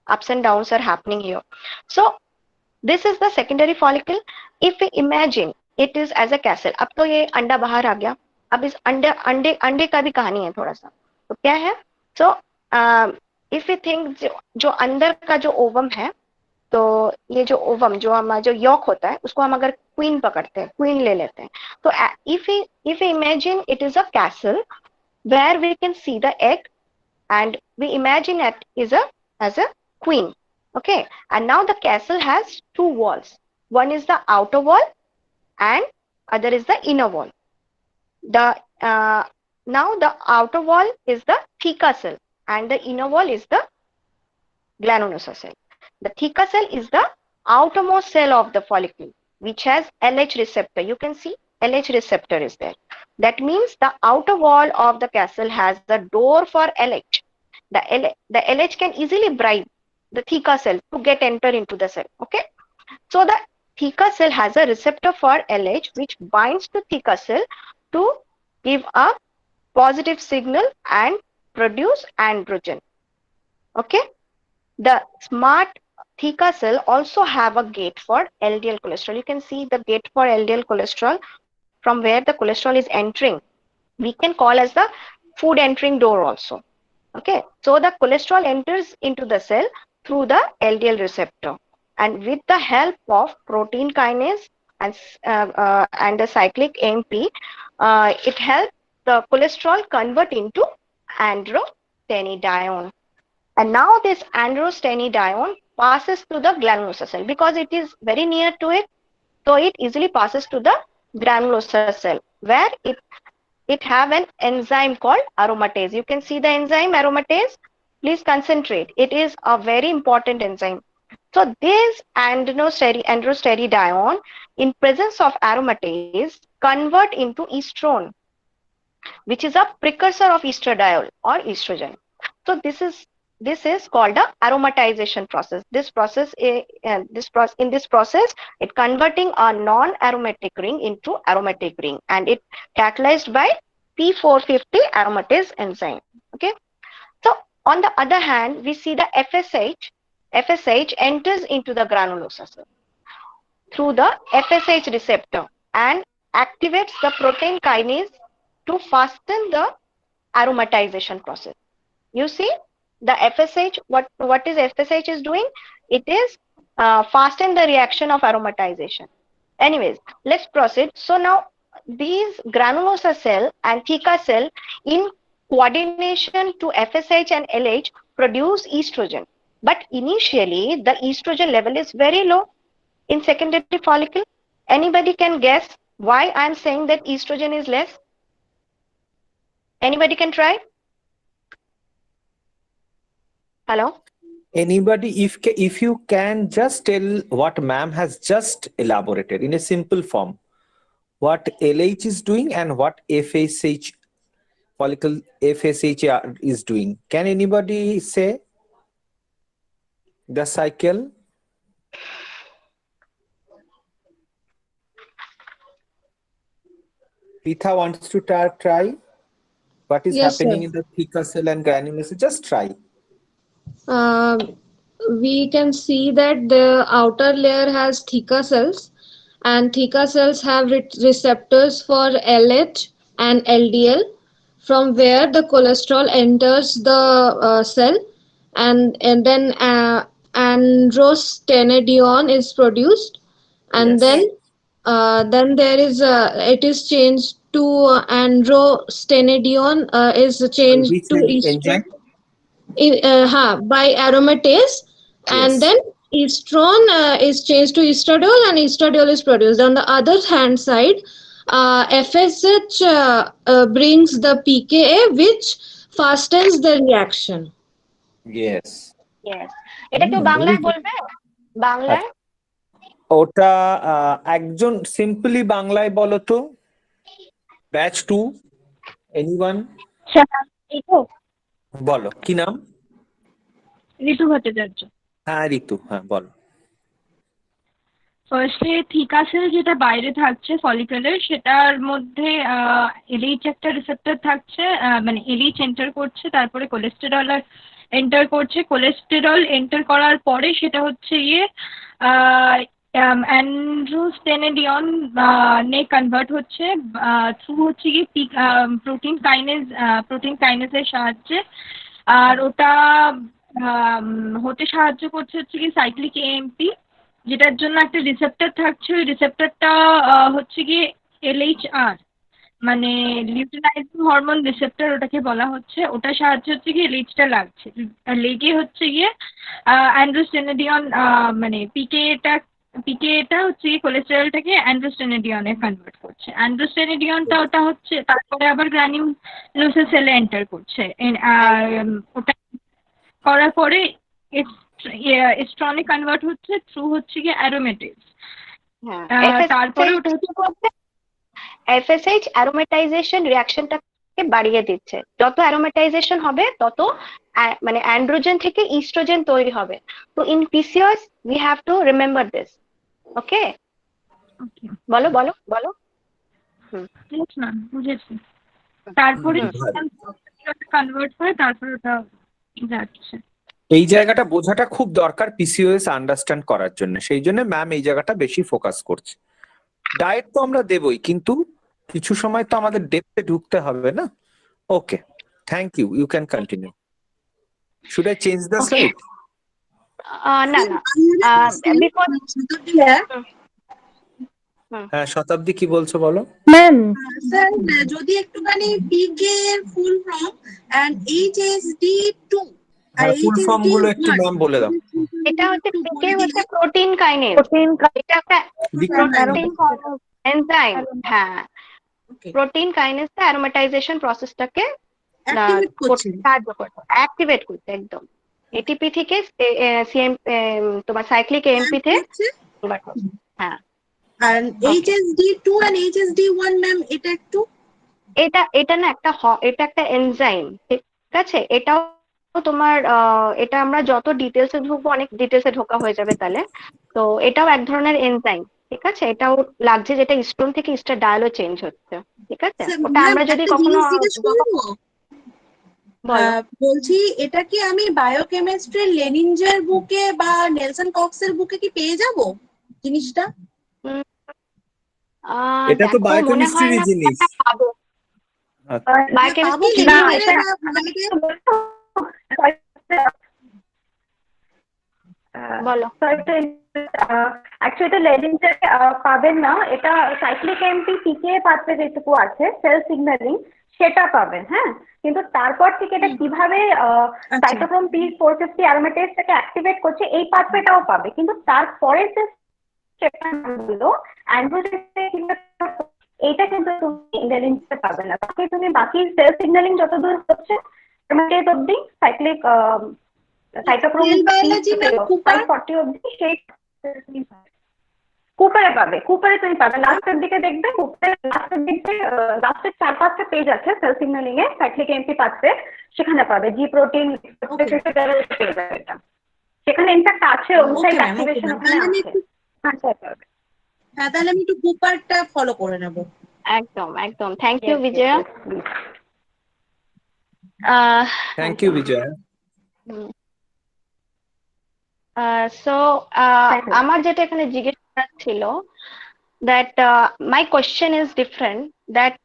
ups and downs are happening here. So this is the secondary follicle. If we imagine it is as a castle, अब तो ये अंडा बाहर आ गया, अब इस अंडे का भी कहानी है थोड़ा सा. तो क्या है? सो इफ यू थिंक जो अंदर का जो ओवम है, तो ये जो ओवम जो हमारा जो यॉक होता है उसको हम अगर क्वीन पकड़ते हैं, क्वीन ले लेते हैं, तो if you imagine it is a castle where we can see the egg and we imagine it is as a queen. Okay, and now the castle has two walls. One is the outer wall and other is the inner wall. The now the outer wall is the theca cell and the inner wall is the granulosa cell. The theca cell is the outermost cell of the follicle which has LH receptor. You can see LH receptor is there. That means the outer wall of the castle has the door for LH. The LH can easily bribe the theca cell to get enter into the cell. Okay, so the theca cell has a receptor for LH which binds to theca cell to give a positive signal and produce androgen. Okay, the smart theca cell also have a gate for LDL cholesterol. You can see the gate for LDL cholesterol from where the cholesterol is entering. We can call as the food entering door also. Okay, so the cholesterol enters into the cell through the LDL receptor, and with the help of protein kinase and the cyclic AMP, it helps the cholesterol convert into androstenedione. And now this androstenedione passes to the granulosa cell because it is very near to it. So it easily passes to the granulosa cell where it have an enzyme called aromatase. You can see the enzyme aromatase. Please concentrate. It is a very important enzyme. So this androstenedione in presence of aromatase convert into estrone, which is a precursor of estradiol or estrogen. So this is called the aromatization process. This process, in this process, it converting a non-aromatic ring into aromatic ring, and it catalyzed by P450 aromatase enzyme. Okay. So on the other hand, we see the FSH. FSH enters into the granulosa cell through the FSH receptor and activates the protein kinase to fasten the aromatization process. You see, the FSH, what is FSH is doing? It is fasten the reaction of aromatization. Anyways, let's proceed. So now these granulosa cell and theca cell in coordination to FSH and LH produce estrogen. But initially, the estrogen level is very low in secondary follicle. Anybody can guess why I'm saying that estrogen is less? Anybody can try? Hello? Anybody, if you can just tell what ma'am has just elaborated in a simple form, what LH is doing and what FSH follicle FSH is doing. Can anybody say the cycle? Pitha wants to try. What is Yes, happening sir. in the theca cell and granulosa? Just try. We can see that the outer layer has theca cells, and theca cells have receptors for LH and LDL, from where the cholesterol enters the cell, and then androstenedione is produced, and Yes. then there is it is changed to androstenedione is changed Which to enzyme? by aromatase, and Yes. then estrone is changed to estradiol, and estradiol is produced. On the other hand side, FSH brings the pKa, which fastens the reaction. Yes. Yes. এটা কেউ very বাংলায় good. বলবে? বাংলায়? ওটা একজন simply বাংলায় বলো তো, ব্যাচ 2 এনিওয়ান বলো কি নাম? ঋতু ভট্টাচার্য। হ্যাঁ ঋতু, হ্যাঁ বলো। ফার্স্টে থিকা সেল যেটা বাইরে থাকছে ফলিকলের, সেটার মধ্যে এলএইচ একটা রিসেপ্টর থাকছে, মানে এলএইচ এন্টার করছে, তারপরে কোলেস্টেরল এন্টার করছে। কোলেস্টেরল এন্টার করার পরে সেটা হচ্ছে গিয়ে অ্যান্ড্রোস্টেনেডিয়ন নে কনভার্ট হচ্ছে থ্রু হচ্ছে গিয়ে প্রোটিন কাইনেজের সাহায্যে। আর ওটা হতে সাহায্য করছে হচ্ছে গিয়ে সাইক্লিক এএমপি, যেটার জন্য একটা রিসেপ্টর থাকছে। ওই রিসেপ্টরটা হচ্ছে গিয়ে এলএইচআর, মানে লিউটিনাইজিং হরমোন রিসেপ্টর ওটাকে বলা হচ্ছে। ওটার সাহায্যে হচ্ছে গিয়ে এলএইচটা লাগছে, লেগে হচ্ছে গিয়ে অ্যান্ড্রোস্টেনেডিয়ন মানে পিকেটা হচ্ছে গিয়ে কোলেস্টেরলটাকে অ্যান্ড্রোস্টেনেডিয়নে কনভার্ট করছে। অ্যান্ড্রোস্টেনেডিয়নটা ওটা হচ্ছে তারপরে আবার গ্রানিউলোসা সেলে এন্টার করছে। ওটা করার পরে এস্ট্রনে কনভার্ট হচ্ছে থ্রু হচ্ছে গিয়ে অ্যারোমেটেজ। তারপরে ওটা হচ্ছে FSH অ্যারোমেটাইজেশন রিঅ্যাকশনটাকে বাড়িয়ে দিচ্ছে। যত অ্যারোমেটাইজেশন হবে তত মানে অ্যান্ড্রোজেন থেকে ইস্ট্রোজেন তৈরি হবে। তো in PCOS we have to remember this. ওকে, বলো বলো বলো। না বুঝেছি। তারপরে কনভার্ট হয়, তারপরে ওটা যাচ্ছে। এই জায়গাটা বোঝাটা খুব দরকার পিসিওএস আন্ডারস্ট্যান্ড করার জন্য, সেই জন্য ম্যাম এই জায়গাটা বেশি ফোকাস করছে। ডায়েট তো আমরা দেবই, কিন্তু কিছু সময় তো আমাদের ডেপথে ঢুকতে হবে না। Okay, thank you, you can continue. Should I change the slide? না না, বিফোর হ্যাঁ শতাব্দী কি বলছো বলো। ম্যাম স্যার যদি একটুখানি পিকে এর ফুল ফর্ম এন্ড HSD2 হ্যাঁ, ফুল ফর্ম গুলো একটু ম্যাম বলে দাও। এটা হচ্ছে পিকে হচ্ছে প্রোটিন কাইনেজ, এটা একটা প্রোটিন এনজাইম। হ্যাঁ, প্রোটিন কাইনেজ অ্যারোমেটাইজেশন প্রসেসটাকে সাহায্য করতে, অ্যাক্টিভেট করতে একদম। এটিপি থেকে তোমার সাইক্লিক এএমপি তে কনভার্ট করতে। হ্যাঁ, আর HSD2 and HSD1 ম্যাম এটা একটু এটা না এটা একটা এনজাইম, ঠিক আছে? এটাও তোমার এটা আমরা যত ডিটেলসে ঢুকবো অনেক ডিটেলসে ঢোকা হয়ে যাবে তাহলে। তো এটাও এক ধরনের এনজাইম, ঠিক আছে? এটাও লাগছে যেটা হিস্টোন থেকে হিস্টাডিয়ালে চেঞ্জ হচ্ছে, ঠিক আছে? ওটা আমরা যদি কখনো বলছি, এটা কি আমি বায়োকেমিস্ট্রি লেনিঞ্জার বুকে বা নেলসন কক্সের বুকে কি পেয়ে যাব জিনিসটা? এটা তো বায়োকেমিস্ট্রির জিনিস। বায়োকেমিস্ট্রি বলো। অ্যাকচুয়ালি লেনিঞ্জার পাবেন না, এটা সাইক্লিক এমপি পিকে পাথওয়ে যেটুকু আছে সেল সিগন্যালিং সেটা পাবেন। হ্যাঁ, কিন্তু তারপর থেকে এটা কিভাবে সাইটোক্রোম P450 অ্যারোমেটেজটাকে অ্যাক্টিভেট করছে এই পাথওয়েটাও পাবে, কিন্তু তারপরে যে স্টেপগুলো এইটা কিন্তু তুমি লেনিঞ্জারে পাবে না। বাকি তুমি বাকি সেল সিগন্যালিং যতদূর হচ্ছে অ্যারোমেটেজ অবধি সাইক্লিক সাইটোক্রোম P40 অবধি সেই কুপারে পাবে। কুপারে তুমি পাবে, লাস্টের দিকে দেখবে কুপারে লাস্টের দিকে লাস্টের 4-5টা পেজ আছে সেল সিগন্যালিং এ সাইক্লিক এমপি পাথওয়ে, সেখানে পাবে জি প্রোটিন পেয়ে যাবে এটা। সেখানে ইনফ্যাক্ট আছে ওসাইট অ্যাক্টিভেশন ওখানে আছে। হ্যাঁ, তাহলে আমি একটু কুপারটা ফলো করে নেব। একদম একদম। Thank you Vijaya. Thank you Vijaya. So আমার যেটা এখানে জিজ্ঞেস করার ছিল, that my question is different, that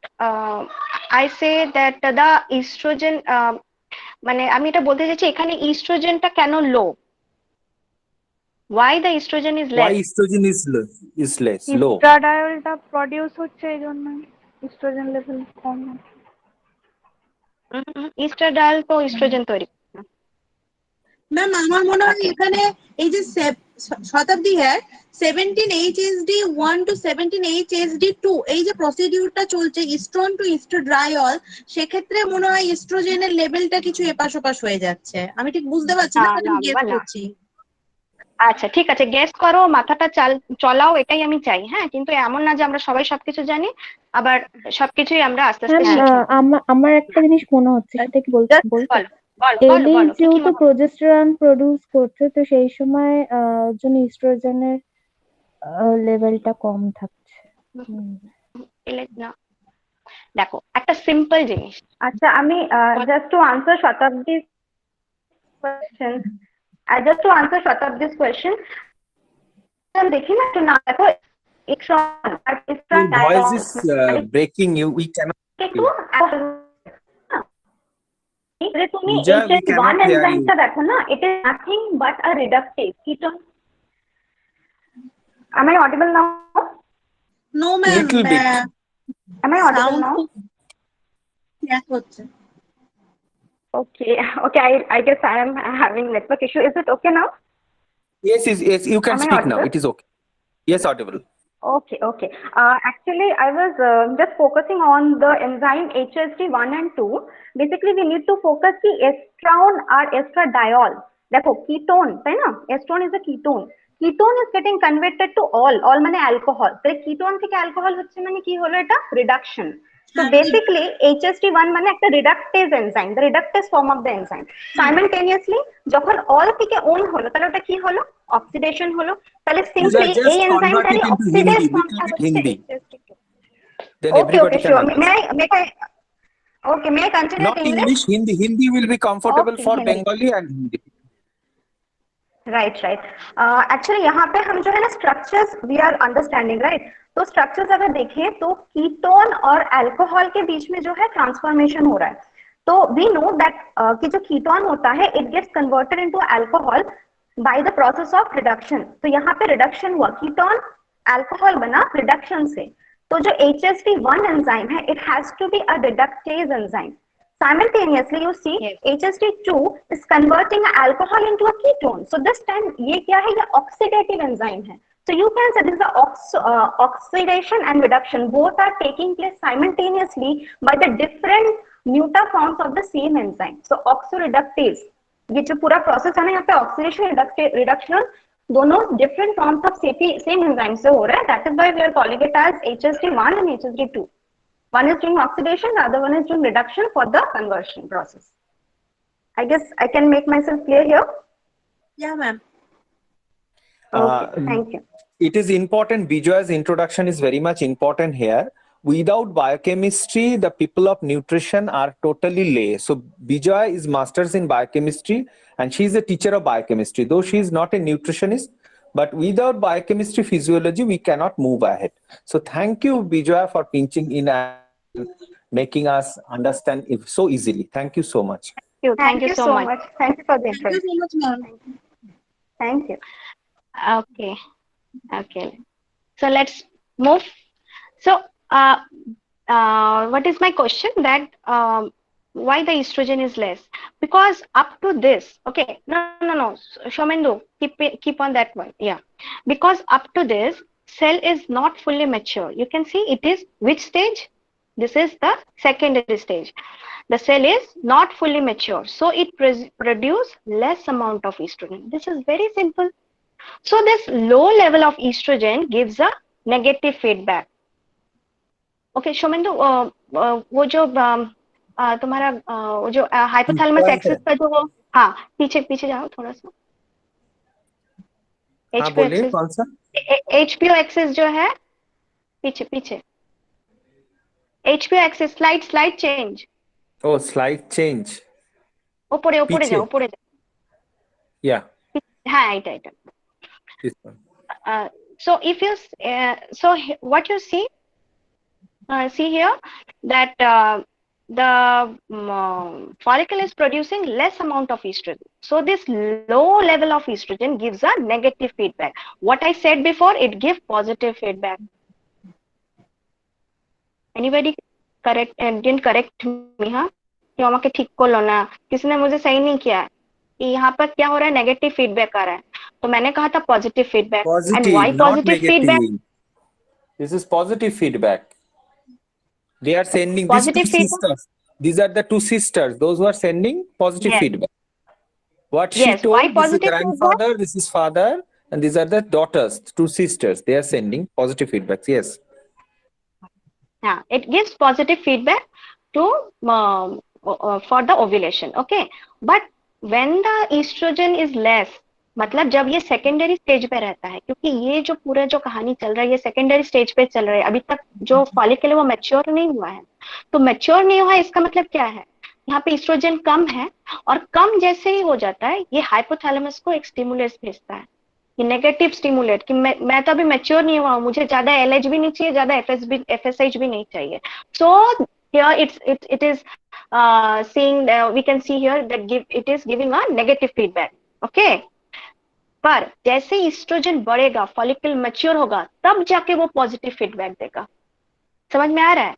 I say that the estrogen মানে আমি এটা বলতে চাইছি এখানে ইস্ট্রোজেনটা কেন লো? Why the estrogen is less? Why estrogen is low? ইস্ট্রাডায়োলটা প্রডিউস হচ্ছে এই জন্য ইস্ট্রোজেন লেভেল কম। ইস্ট্রাডাল তো ইস্ট্রোজেন তৈরি। ম্যাম আমার মনে হয় এখানে এই যে শতাব্দী 17 HSD1 to 17 HSD2 এই যে প্রসিডিউরটা চলছে ইস্ট্রন টু ইস্ট্রাডায়ল, সেক্ষেত্রে মনে হয় ইস্ট্রোজেনের লেভেলটা কিছু এপাশ ওপাশ হয়ে যাচ্ছে। আমি ঠিক বুঝতে পারছি না, আমি গেস করছি। আচ্ছা ঠিক আছে, গেস করো, মাথাটা চলাও, এটাই আমি চাই। হ্যাঁ, কিন্তু এমন না যে আমরা সবাই সবকিছু জানি আবার সবকিছুই আমরা আস্তে আস্তে শিখি। আমার একটা জিনিস মনে হচ্ছে, সেটা কি বলতে এলিজ যেহেতু প্রোজেস্টেরন প্রডিউস করছে, তো সেই সময় জন্য ইস্ট্রোজেনের লেভেলটা কম থাকছে। দেখো একটা সিম্পল জিনিস। আচ্ছা, আমি জাস্ট টু আনসার শতাব্দীর question, just to answer Shatabdi's question, দেখি না একটু না, দেখো Your voice is breaking. We cannot. তুমি HSD1 এনজাইমটা দেখো না, it is nothing but a reductase ketone. Am I audible now? No ma'am. Little bit. Am I audible now? Okay, I guess I am having network issue. Is it okay now? Yes, you can speak now. It is okay. Yes, audible. Okay. Actually, I was just focusing on the enzyme HSD1 and 2. Basically, we need to focus the estrone or estradiol. देखो ketone, है ना? Estrone is a ketone. Ketone is getting converted to all মানে alcohol. तो ketone থেকে alcohol হচ্ছে মানে কি হলো এটা? Reduction. So basically HSD1 মানে একটা reductase enzyme, the reductase form of the enzyme. Simultaneously যখন all থেকে on হলো তাহলে ওটা কি হলো? Oxidation হলো। তাহলে simply এই এনজাইমটারই অক্সিডেজ ফর্মটা হচ্ছে HSD2. Then everybody can May I continue? Not English, Hindi will be comfortable for Bengali and Hindi. Right. Actually यहाँ पे हम जो है ना structures we are understanding, right? तो structures अगर देखें तो कीटोन और अल्कोहल के बीच में जो है ट्रांसफॉर्मेशन हो रहा है। तो we know that कि जो कीटोन होता है it gets converted into alcohol by the process of reduction. तो यहाँ पे reduction हुआ, कीटोन अल्कोहल बना reduction से। तो जो HSD1 एंजाइम है it has to be a reductase enzyme. Simultaneously, you see Yes. HSD2 is converting alcohol into a ketone. So this time ये क्या है? ये oxidative enzyme है. So you can say this is the oxidation and reduction. Both are taking place simultaneously by the different mutaforms of the same enzyme. So oxoreductase, ये जो पूरा process है ना, यहाँ पे oxidation reduction दोनों different forms of same enzyme से हो रहा है. That is why we are calling it as HSD1 and HSD2. One is doing oxidation, the other one is doing reduction for the conversion process. I guess I can make myself clear here. Yeah, ma'am. Okay, thank you. It is important. Bijoy's introduction is very much important here. Without biochemistry, the people of nutrition are totally lay. So Bijoy is masters in biochemistry and she is a teacher of biochemistry. Though she is not a nutritionist, but without biochemistry physiology, we cannot move ahead. So thank you, Bijoy, for pinching in and making us understand it so easily. Thank you so much. Thank you so much. Thank you for the Thank you introduction. so much, ma'am. Thank you. Okay. Okay. So let's move. So, what is my question? That why the estrogen is less? Because up to this, okay, no, Shomendu, keep on that one. Yeah, because up to this, cell is not fully mature. You can see it is which stage? This is the secondary stage. The cell is not fully mature, so it produces less amount of estrogen. This is very simple. So this low level of estrogen gives a negative feedback. Okay, Shomendu, वो जो तुम्हारा वो जो hypothalamus axis का जो वो हाँ पीछे जाओ थोड़ा सा हाँ बोलिए कौन सा HPO एक्सिस जो है पीछे HPO axis slide change Oh, slide change. ऊपर जाओ Yeah. हाँ right. This one. So if you what you see here that the follicle is producing less amount of estrogen. So this low level of estrogen gives a negative feedback. What I said before, it gives positive feedback. Anybody didn't correct me, huh? कि ठीक को लो ना, किसी ने मुझे सही नहीं किया कि यहाँ पर क्या हो रहा है, नेगेटिव फीडबैक आ रहा है. तो मैंने कहा था positive feedback. And why positive feedback? This is positive feedback. They are sending Positive these two feedback? sisters. These are the two sisters. Those who are sending positive Yes. feedback. What Yes, she why told, this is positive grandfather, this is father, and these are the daughters, two sisters. They are sending positive feedbacks. Yes. Yeah, it gives positive feedback to for the ovulation. Okay, but when the estrogen is less, मतलब जब ये secondary stage पे रहता है, क्योंकि ये जो पूरा जो कहानी चल रहा है ये सेकेंडरी स्टेज पे चल रहा है, अभी तक जो फॉलिकल है वो मैच्योर नहीं हुआ है. तो मैच्योर नहीं हुआ है इसका मतलब क्या है, यहाँ पे एस्ट्रोजन कम है और कम जैसे ही हो जाता है ये हाइपोथैलेमस को एक स्टिमुलेट भेजता है, ये नेगेटिव स्टिमुलेट कि मैं तो अभी मैच्योर नहीं हुआ हूँ, मुझे ज्यादा LH भी नहीं चाहिए, ज्यादा FSH भी नहीं चाहिए. So here it is seeing we can see here that it is giving a negative feedback. Okay, पर जैसे एस्ट्रोजन बढ़ेगा, फॉलिकल मैच्योर होगा, तब जाके वो पॉजिटिव फीडबैक देगा. समझ में आ रहा है?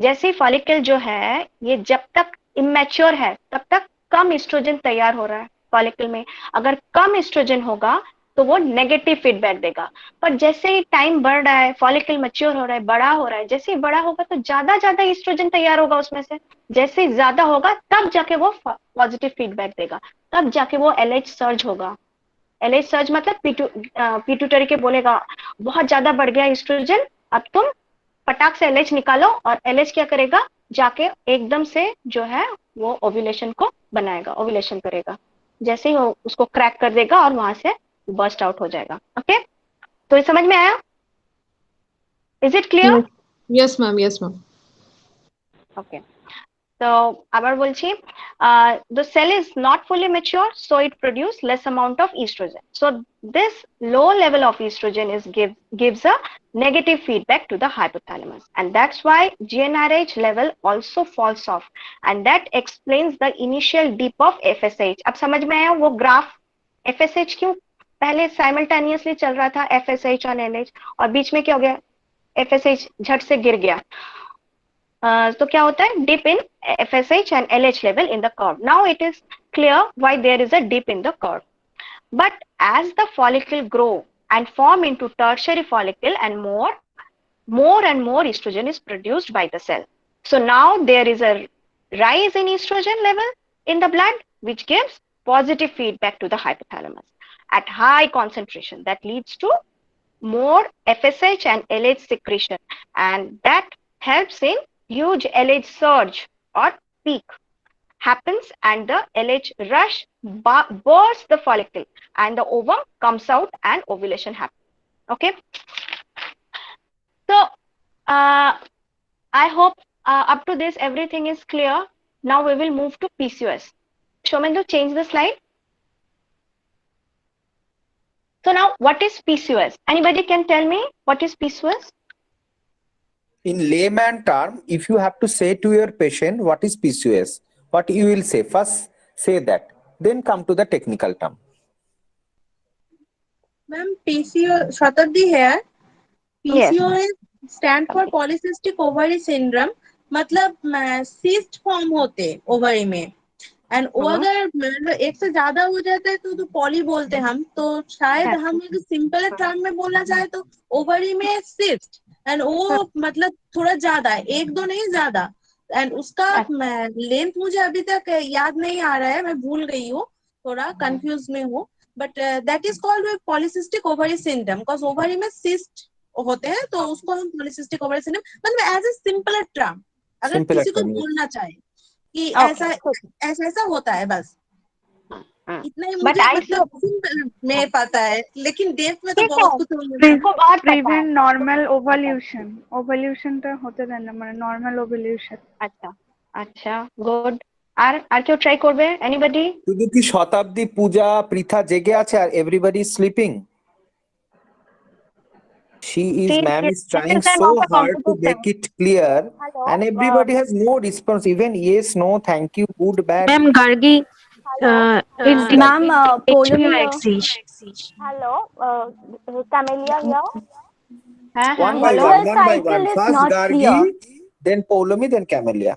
जैसे फॉलिकल जो है ये जब तक इमैच्योर है तब तक कम एस्ट्रोजन तैयार हो रहा है फॉलिकल में. अगर कम एस्ट्रोजन होगा तो वो नेगेटिव फीडबैक देगा. पर जैसे ही टाइम बढ़ रहा है, फॉलिकल मैच्योर हो रहा है, बड़ा हो रहा है, जैसे ही बड़ा होगा तो ज्यादा एस्ट्रोजन तैयार होगा उसमें से. जैसे ही ज्यादा होगा तब जाके वो पॉजिटिव फीडबैक देगा, तब जाके वो LH सर्ज होगा. LH सर्ज मतलब पिट्यूटरी के बोलेगा बहुत ज्यादा बढ़ गया एस्ट्रोजन, अब तुम फटाक से LH निकालो, और LH क्या करेगा, जाके एकदम से जो है वो ओव्यूलेशन को बनाएगा, ओव्यूलेशन करेगा. जैसे ही वो उसको क्रैक कर देगा और वहां से बर्स्ट आउट हो जाएगा. ओके, तो ये समझ में आया? Is it clear? Yes, ma'am. Yes, ma'am. Okay. So আবার বলছি, the cell is not fully mature, so it produces less amount of estrogen. So this low level of estrogen gives a negative feedback to the hypothalamus, and that's why GnRH level also falls off, and that explains the initial dip of FSH. अब समझ में आया वो graph FSH क्यों पहले simultaneously चल रहा था, FSH और LH, और बीच में क्या हो गया, FSH झट से गिर गया. तो क्या होता है, dip in FSH and LH level in the curve. Now it is clear why there is a dip in the curve. But as the follicle grow and form into tertiary follicle and more and more estrogen is produced by the cell. So now there is a rise in estrogen level in the blood, which gives positive feedback to the hypothalamus at high concentration. That leads to more FSH and LH secretion, and that helps in huge LH surge or peak happens, and the LH rush bursts the follicle and the ovum comes out and ovulation happens. Okay. So I hope up to this everything is clear. Now we will move to PCOS. Shomendu, change the slide. So now what is PCOS? Anybody can tell me what is PCOS? In layman term, if you have to say to your patient what is PCOS, what you will say? First say that, then come to the technical term. Ma'am, PCO, Shatabdi here. PCOS stand for polycystic ovary syndrome. मतलब cyst form होते ovary में, and वो अगर एक से ज्यादा हो जाता है तो पॉली बोलते हैं हम. तो शायद हम एक सिंपल टर्म में बोलना चाहे तो ओवरी में सिस्ट, एंड वो मतलब थोड़ा ज्यादा है, एक दो नहीं ज्यादा, एंड उसका लेंथ मुझे अभी तक याद नहीं आ रहा है, मैं भूल गई हूँ, थोड़ा कंफ्यूज में हूँ. But that is called polycystic ovary syndrome, because ovary में सिस्ट होते हैं तो उसको हम पॉलीसिस्टिक ओवरी सिंड्रोम मतलब एज ए सिंपल टर्म अगर किसी को बोलना चाहे कि ऐसा ऐसा होता है, बस इतना ही मुझे मतलब में पता है, लेकिन डेप्थ में तो बहुत कुछ प्रिवेंट नॉर्मल ओवल्यूशन तो होते रहना মানে নরমাল ওভুলেশন. আচ্ছা গুড. আর কেউ ট্রাই করবে? এনিবডি? শুধু কি শতাব্দী, পূজা, পৃথা জেগে আছে আর everybody is sleeping? She is, ma'am, is trying so hard to make it clear. Hello? And everybody has no response. Even yes, no, thank you, good, bad. Ma'am, Gargi, is ma'am Polomy. Hello, Camellia here. One by one. First Gargi, then Polomy, then Camellia.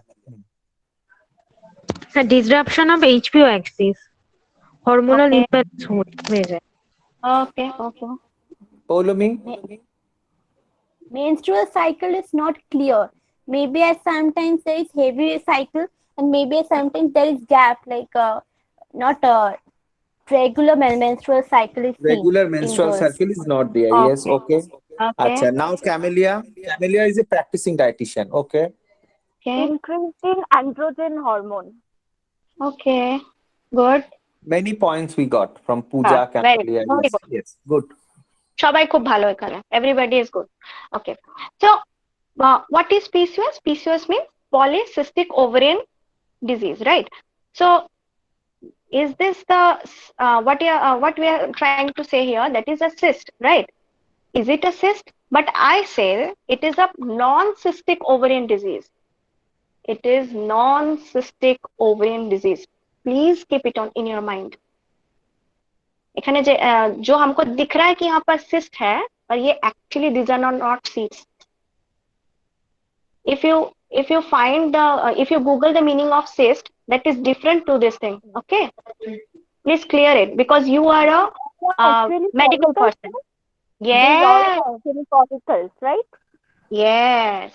The disruption of HPO axis, hormonal imbalance हो जाए. Okay. Polomy. Menstrual cycle is not clear. Maybe at sometimes there is heavy cycle, and maybe at sometimes there is gap, like not a regular menstrual cycle is Regular menstrual cycle is not there. Okay. Yes, okay. Acha, now Camellia. Camellia is a practicing dietitian. Okay. Increasing androgen hormone. Okay. Good. Many points we got from Pooja, Camellia. Yes, good. সবাই খুব ভালো এখানে. Everybody is good. Okay. So, what is PCOS? PCOS means polycystic ovarian disease, right? So, is this the what we are trying to say here? That is a cyst, right? Is it a cyst? But I say it is a non-cystic ovarian disease. It is non-cystic ovarian disease. Please keep it on in your mind. एखाने जो हमको दिख रहा है कि यहाँ पर cyst है, पर ये actually these are not cysts. If you find if you Google the meaning of cyst, that is different to this thing. Okay, please clear it because you are a medical person. Yes, follicles, right? Yes.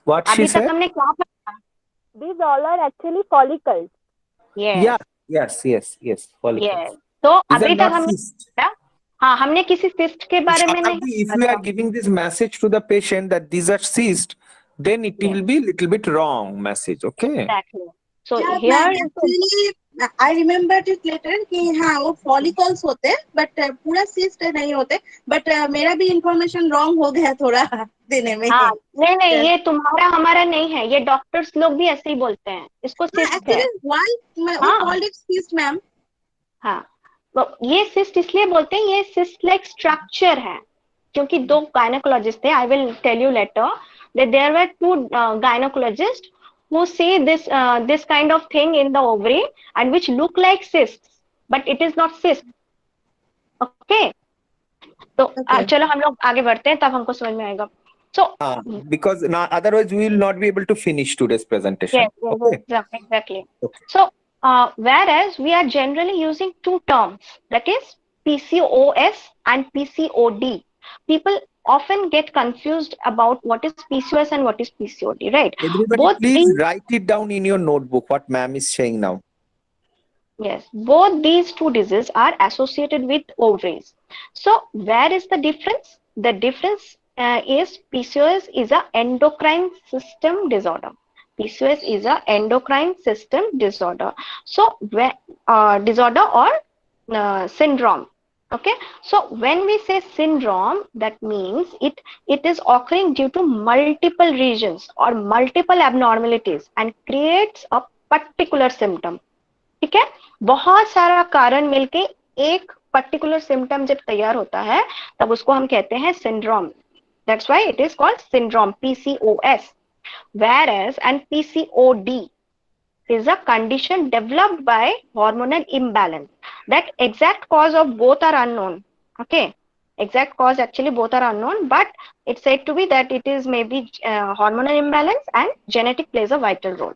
What she said? हमने क्या पढ़ा? These all are actually follicles. Yes. Yeah. Yes. Follicles. Yes. तो अभी तक हमने हमने किसी cyst के बारे में नहीं. If you are giving this message to the patient that these are cysts, then it will be little bit wrong message. Okay. Exactly. So here actually I remembered it later कि हाँ वो follicles होते हैं, but पूरा cyst नहीं होते. But मेरा भी information wrong हो गया थोड़ा देने में. हाँ, नहीं ये तुम्हारा हमारा नहीं है, ये डॉक्टर्स लोग भी ऐसे ही बोलते हैं. इसको cyst है. Why? We call it cyst, ma'am. हाँ, ये cyst इसलिए बोलते हैं, ये cyst like structure है, क्योंकि दो gynecologist थे. I will tell you later that there were two gynecologists who see this kind of thing in the ovary and which look like cysts, but it is not cyst. Okay. तो चलो हम लोग आगे बढ़ते हैं, तब हमको समझ में आएगा. So because now otherwise we will not be able to finish today's presentation. yes, Okay. exactly. Okay. So whereas we are generally using two terms, that is PCOS and PCOD. People often get confused about what is PCOS and what is PCOD, right? Everybody, Both please these, write it down in your notebook what ma'am is saying now. yes, both these two diseases are associated with ovaries. So where is the difference? The difference is PCOS is a endocrine system disorder. PCOS is a endocrine system disorder. So where disorder or syndrome. Okay, so when we say syndrome, that means it is occurring due to multiple regions or multiple abnormalities and creates a particular symptom. ठीक है, बहुत सारा कारण मिलके एक particular symptom जब तैयार होता है तब उसको हम कहते हैं syndrome. That's why it is called syndrome, PCOS. Whereas and PCOD is a condition developed by hormonal imbalance. That exact cause of both are unknown. Okay, exact cause actually both are unknown, but it's said to be that it is maybe hormonal imbalance and genetic plays a vital role.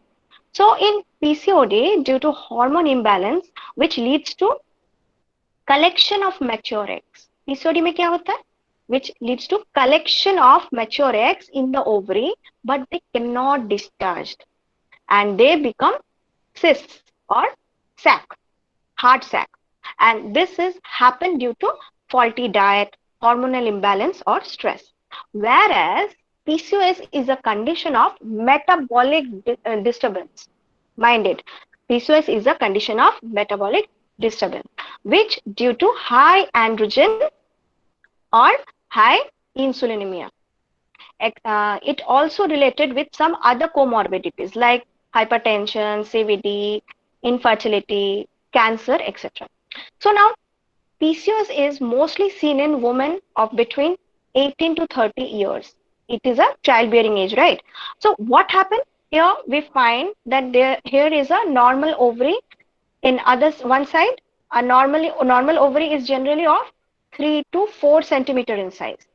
So in PCOD, due to hormone imbalance, which leads to collection of mature eggs. PCOD में क्या होता है? Which leads to collection of mature eggs in the ovary, but they cannot discharge, and they become cysts or sac, hard sac. And this is happened due to faulty diet, hormonal imbalance, or stress. Whereas PCOS is a condition of metabolic disturbance. Mind it, PCOS is a condition of metabolic disturbance, which due to high androgen or high insulinemia. It also related with some other comorbidities like hypertension, CVD, infertility, cancer, etc. So now PCOS is mostly seen in women of between 18 to 30 years. It is a childbearing age, right? So what happened here? We find that here is a normal ovary. In one side, a normal ovary is generally of 3 to 4 centimeter in size,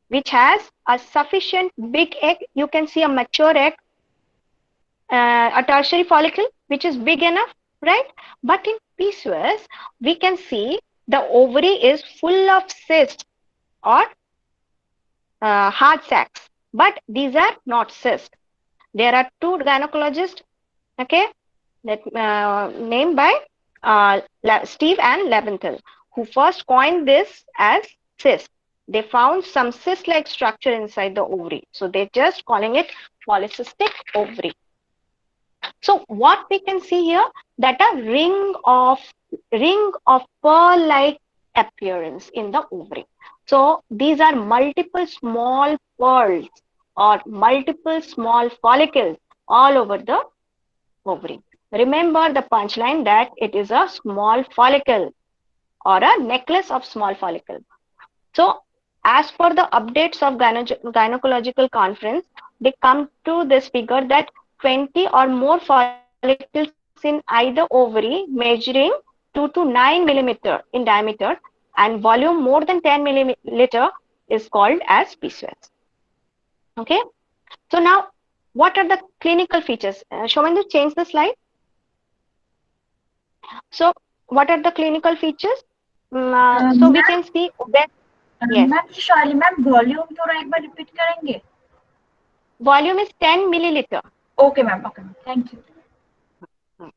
which has a sufficient big egg. You can see a mature egg, a tertiary follicle, which is big enough, right? But in PCOS, we can see the ovary is full of cysts or hard sacs, but these are not cysts. There are two gynecologists, okay, that named by Steve and Leventhal, who first coined this as cyst. They found some cyst-like structure inside the ovary, so they're just calling it polycystic ovary. So what we can see here, that a ring of pearl-like appearance in the ovary. So these are multiple small pearls or multiple small follicles all over the ovary. Remember the punchline that it is a small follicle or a necklace of small follicle. So as per the updates of gynecological conference, they come to this figure that 20 or more follicles in either ovary measuring 2 to 9 millimeter in diameter and volume more than 10 milliliter is called as PCOS. Okay. So now, what are the clinical features? Shomendu, change the slide. So what are the clinical features? So we can see that. Yes. Ma'am शाली ma'am volume थोड़ा एक बार repeat करेंगे? Volume is 10 milliliter. Okay ma'am, okay ma'am, thank you.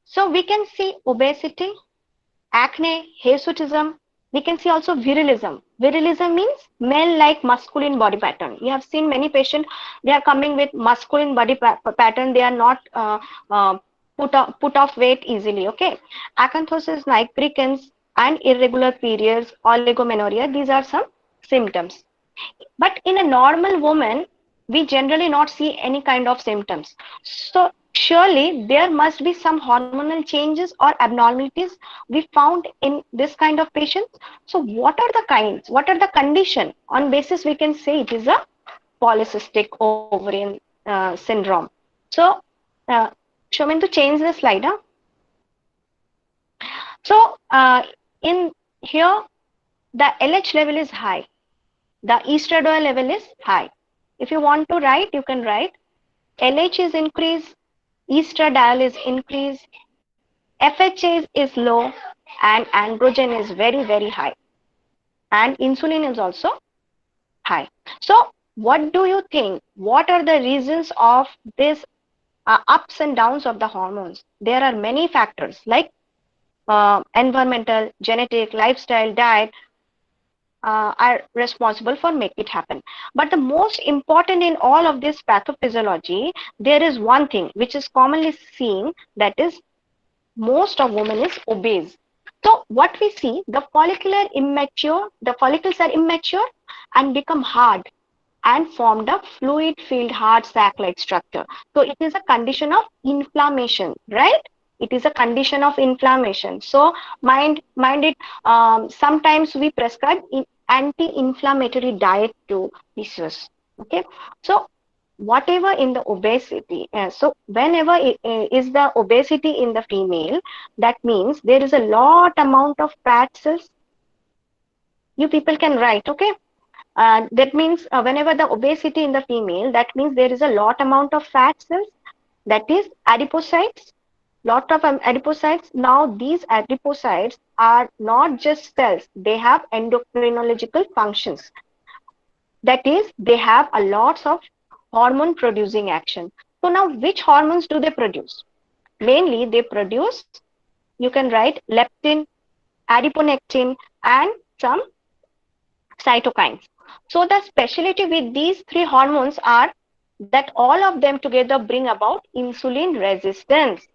So we can see obesity, acne, hirsutism. We can see also virilism. Virilism means male-like masculine body pattern. You have seen many patients, they are coming with masculine body pattern. They are not put off weight easily, okay? Acanthosis nigricans and irregular periods, oligomenorrhea, these are some symptoms. But in a normal woman, we generally not see any kind of symptoms. So surely there must be some hormonal changes or abnormalities we found in this kind of patients. So what are the kinds? What are the condition on basis we can say it is a polycystic ovarian syndrome? So Shomen, to change the slide. Huh? So in here, the LH level is high. the estradiol level is high. If you want to write, you can write LH is increased, estradiol is increased, FHA is low, and androgen is very, very high. And insulin is also high. So what do you think? What are the reasons of this ups and downs of the hormones? There are many factors like environmental, genetic, lifestyle, diet are responsible for make it happen. But the most important in all of this pathophysiology, there is one thing which is commonly seen, that is most of women is obese. So what we see, the follicles are immature and become hard and formed a fluid filled hard sac-like structure. So it is a condition of inflammation, right? It is a condition of inflammation. So mind it, sometimes we prescribe anti-inflammatory diet to PCOS. Okay, so whatever in the obesity, so whenever is the obesity in the female, that means there is a lot amount of fat cells. You people can write, okay? That means whenever the obesity in the female, that means there is a lot amount of fat cells, that is adipocytes, lot of adipocytes. Now these adipocytes are not just cells, they have endocrinological functions. That is, they have a lots of hormone producing action. So now which hormones do they produce? Mainly they produce, you can write leptin, adiponectin, and some cytokines. So the specialty with these three hormones are that all of them together bring about insulin resistance.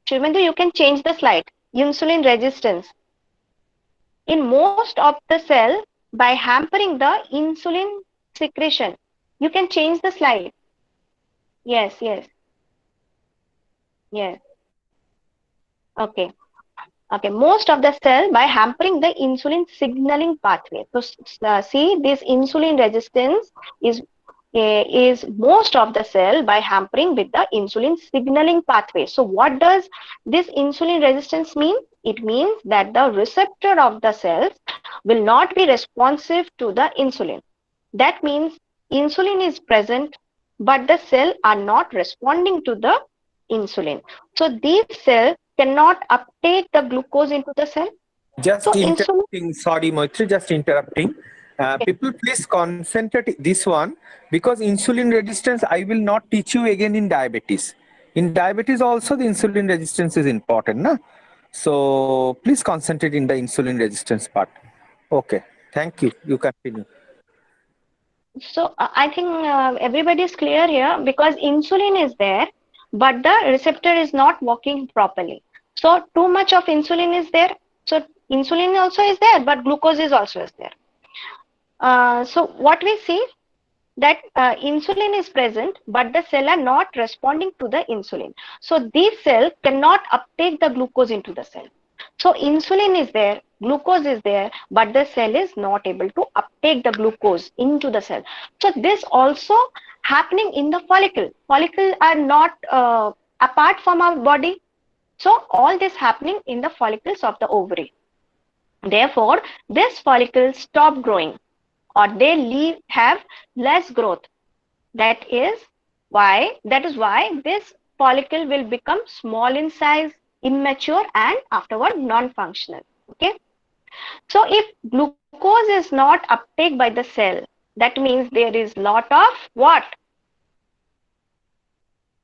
Shivendu, you can change the slide. Insulin resistance. In most of the cell, by hampering the insulin secretion, you can change the slide. Yes. Okay. Most of the cell by hampering the insulin signaling pathway. So see, this insulin resistance is most of the cell by hampering with the insulin signaling pathway. So what does this insulin resistance mean? It means that the receptor of the cells will not be responsive to the insulin. That means insulin is present, but the cells are not responding to the insulin. So these cells cannot uptake the glucose into the cell. Just interrupting, sorry Maitri, just interrupting. People please concentrate this one, because insulin resistance I will not teach you again in diabetes. In diabetes also the insulin resistance is important, na? So please concentrate in the insulin resistance part. Okay, thank you. You continue. So I think everybody is clear here, because insulin is there, but the receptor is not working properly. So too much of insulin is there. So insulin also is there, but glucose is also is there. So what we see, that insulin is present, but the cell are not responding to the insulin. So these cells cannot uptake the glucose into the cell. So insulin is there, glucose is there, but the cell is not able to uptake the glucose into the cell. So this also happening in the follicle. Follicles are not apart from our body. So all this happening in the follicles of the ovary. Therefore, this follicle stop growing, or they have less growth. That is why this follicle will become small in size, immature, and afterward non-functional. Okay. So if glucose is not uptake by the cell, that means there is lot of what?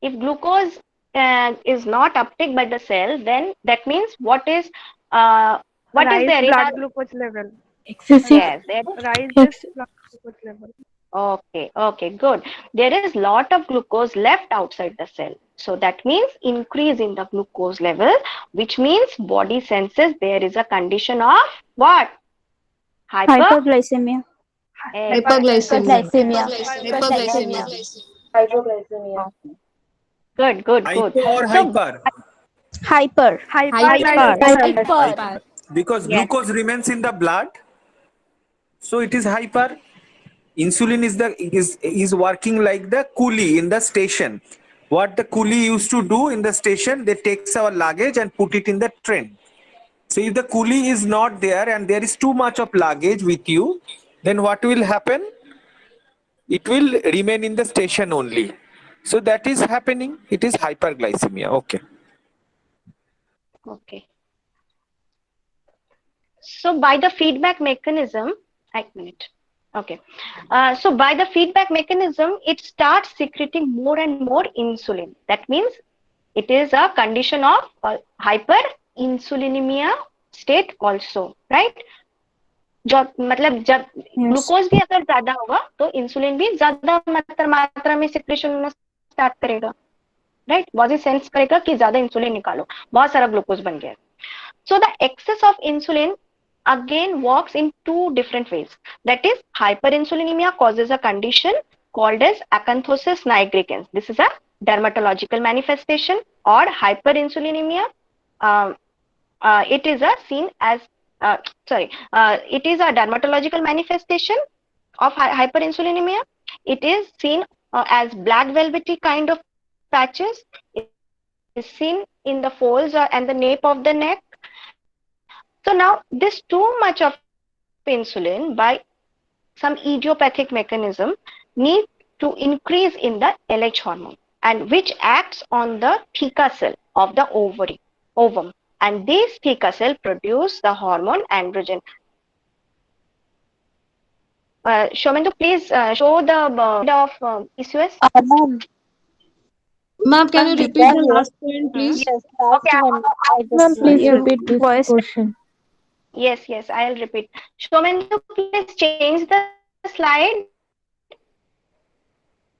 If glucose is not uptake by the cell, then that means what is there? Blood glucose level. Excessive. Yes, Rise blood glucose level. Okay, good. There is lot of glucose left outside the cell. So that means increase in the glucose level, which means body senses there is a condition of what? Hyperglycemia. Hyperglycemia. Good. Hypo or hyper? Hyper. Because glucose remains in the blood, so it is hyper. Insulin is working like the coolie in the station. What the coolie used to do in the station, they takes our luggage and put it in the train. So if the coolie is not there and there is too much of luggage with you, then what will happen? It will remain in the station only. So that is happening. It is hyperglycemia. Okay. Okay. So by the feedback mechanism, a minute. Okay. So by the feedback mechanism, it starts secreting more and more insulin. That means it is a condition of hyperinsulinemia state also, right? जब मतलब जब glucose भी अगर ज्यादा होगा तो insulin भी ज्यादा मात्रा में सिक्रेशन होना स्टार्ट करेगा, राइट? बॉडी सेंस करेगा कि ज्यादा इंसुलिन निकालो, बहुत सारा ग्लूकोज बन गया. So the excess of insulin again works in two different ways. That is, hyperinsulinemia causes a condition called as acanthosis nigricans. This is a dermatological manifestation, or hyperinsulinemia. It is a seen as it is a dermatological manifestation of hyperinsulinemia. It is seen as black velvety kind of patches. It is seen in the folds and the nape of the neck. So now this too much of insulin by some idiopathic mechanism need to increase in the LH hormone, and which acts on the theca cell of the ovum, and these theca cell produce the hormone androgen. Shomendu, please show the of PCOS. Ma'am, can you repeat the last point, please? Yes, Okay, Ma'am, please repeat this question. Yes, I'll repeat. Shomendu, please change the slide.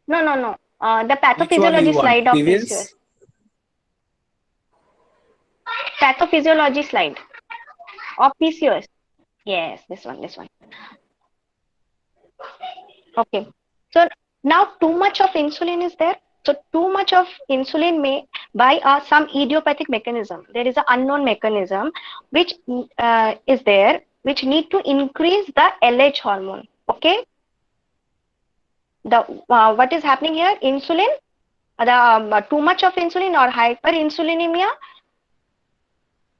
No. The pathophysiology slide of PCOS. Pathophysiology slide of PCOS. Yes, this one. Okay. So now too much of insulin is there. So too much of insulin may by some idiopathic mechanism. There is an unknown mechanism which is there, which need to increase the LH hormone. Okay. The what is happening here? Insulin, the too much of insulin or hyperinsulinemia